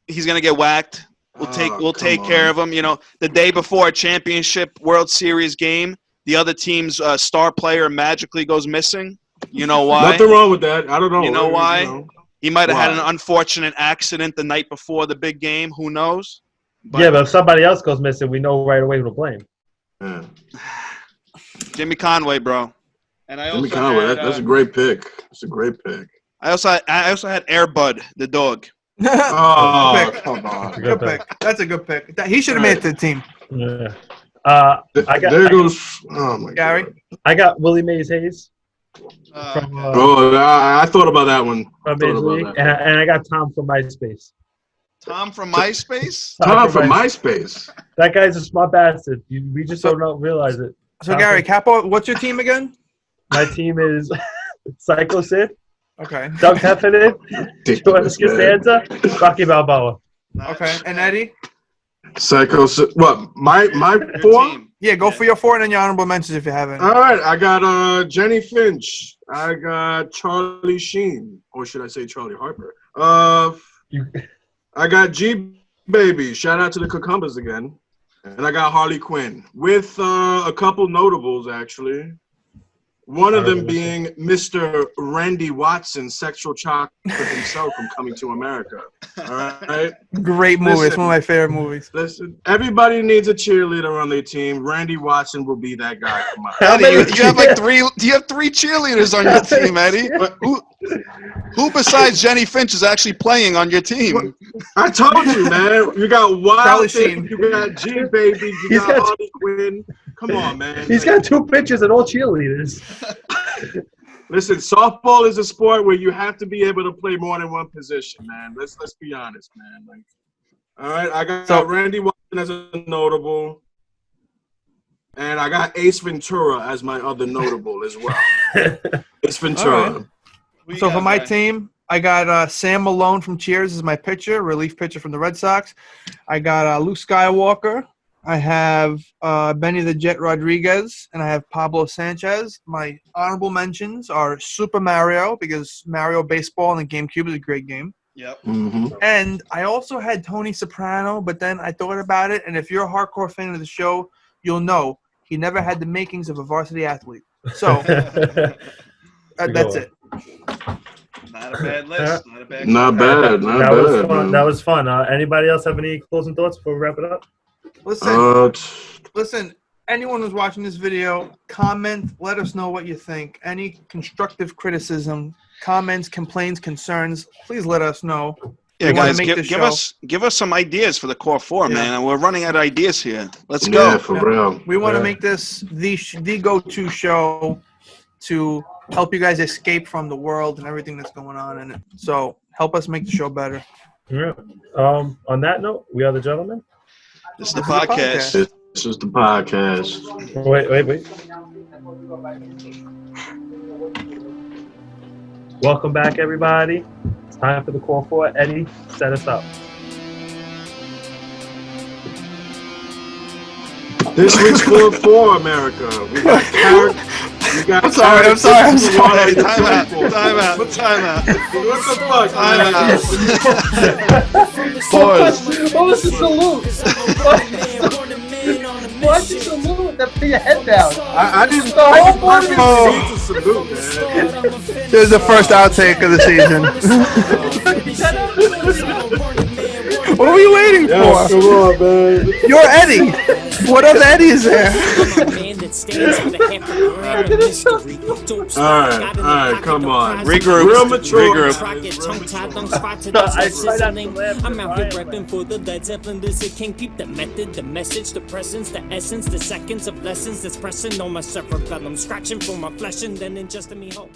he's gonna get whacked. We'll take care of him. You know, the day before a championship World Series game, the other team's star player magically goes missing. You know why? Nothing wrong with that. I don't know. You know why? You know. He might have had an unfortunate accident the night before the big game. Who knows? But if somebody else goes missing, we know right away who to blame. Yeah. Jimmy Conway, bro. And I Jimmy Conway, that's a great pick. That's a great pick. I also had Air Bud, the dog. Oh, come on. Good pick. That's a good pick. He should have made it to the team. Yeah. There goes. Oh my Gary? God. I got Willie Mays Hayes. I thought about that one. And I got Tom from MySpace. Tom from MySpace? Tom from MySpace. That guy's a smart bastard. We just don't realize it. So, Gary, Capo, what's your team again? My team is Psycho Sid. Okay. Doug Heffernan, George Costanza, Rocky Balboa. Okay. And Eddie? Psycho Sid. What? My four? Team. Yeah, go for your four and then your honorable mentions if you haven't. All right. I got Jenny Finch. I got Charlie Sheen. Or should I say Charlie Harper? I got G Baby. Shout out to the Cucumbers again. And I got Harley Quinn with a couple notables, actually. One of them being Mr. Randy Watson, sexual chocolate himself from Coming to America. All right? Great movie. It's one of my favorite movies. Listen, everybody needs a cheerleader on their team. Randy Watson will be that guy. Come on. Eddie, you have like three. You have three cheerleaders on your team, Eddie. Who besides Jenny Finch is actually playing on your team? I told you, man. You got Wild Thing, Sheen. you got G Baby, you got Harley Quinn. Come on, man. He's got two pitchers and all cheerleaders. Listen, softball is a sport where you have to be able to play more than one position, man. Let's be honest, man. Like, all right, I got Randy Watson as a notable, and I got Ace Ventura as my other notable as well. Ace Ventura. Right. So for my team, I got Sam Malone from Cheers as my pitcher, relief pitcher from the Red Sox. I got Luke Skywalker. I have Benny the Jet Rodriguez, and I have Pablo Sanchez. My honorable mentions are Super Mario, because Mario Baseball on the GameCube is a great game. Yep. Mm-hmm. And I also had Tony Soprano, but then I thought about it, and if you're a hardcore fan of the show, you'll know he never had the makings of a varsity athlete. So that's it. Not a bad list. Not a bad. Not bad. Not that bad. Was fun. That was fun. Anybody else have any closing thoughts before we wrap it up? Listen, anyone who's watching this video, comment, let us know what you think. Any constructive criticism, comments, complaints, concerns, please let us know. Yeah, guys, give us some ideas for the core four, man. We're running out of ideas here. Let's go. Yeah, for real. We want to make this the go-to show to help you guys escape from the world and everything that's going on in it. So help us make the show better. Yeah. On that note, we are the gentlemen. This is the podcast. This is the podcast. Wait. Welcome back, everybody. It's time for the call for Eddie. Set us up. This week's call for America. We got Carrot. I'm sorry. Hey, time out. What the fuck? Time out. Pause. What was the salute? Why'd you salute? Put your head down. I didn't know. I didn't need to salute, man. This is the first outtake of the season. What are you waiting for? Come on, man. You're Eddie. What other Eddie is there? All right, come on. Regroup. Real mature. I'm out here repping for the Led Zeppelin. This it can't keep the method, the message, the presence, the essence, the seconds of lessons that's pressing on my cerebellum, scratching for my flesh and then ingesting me hope.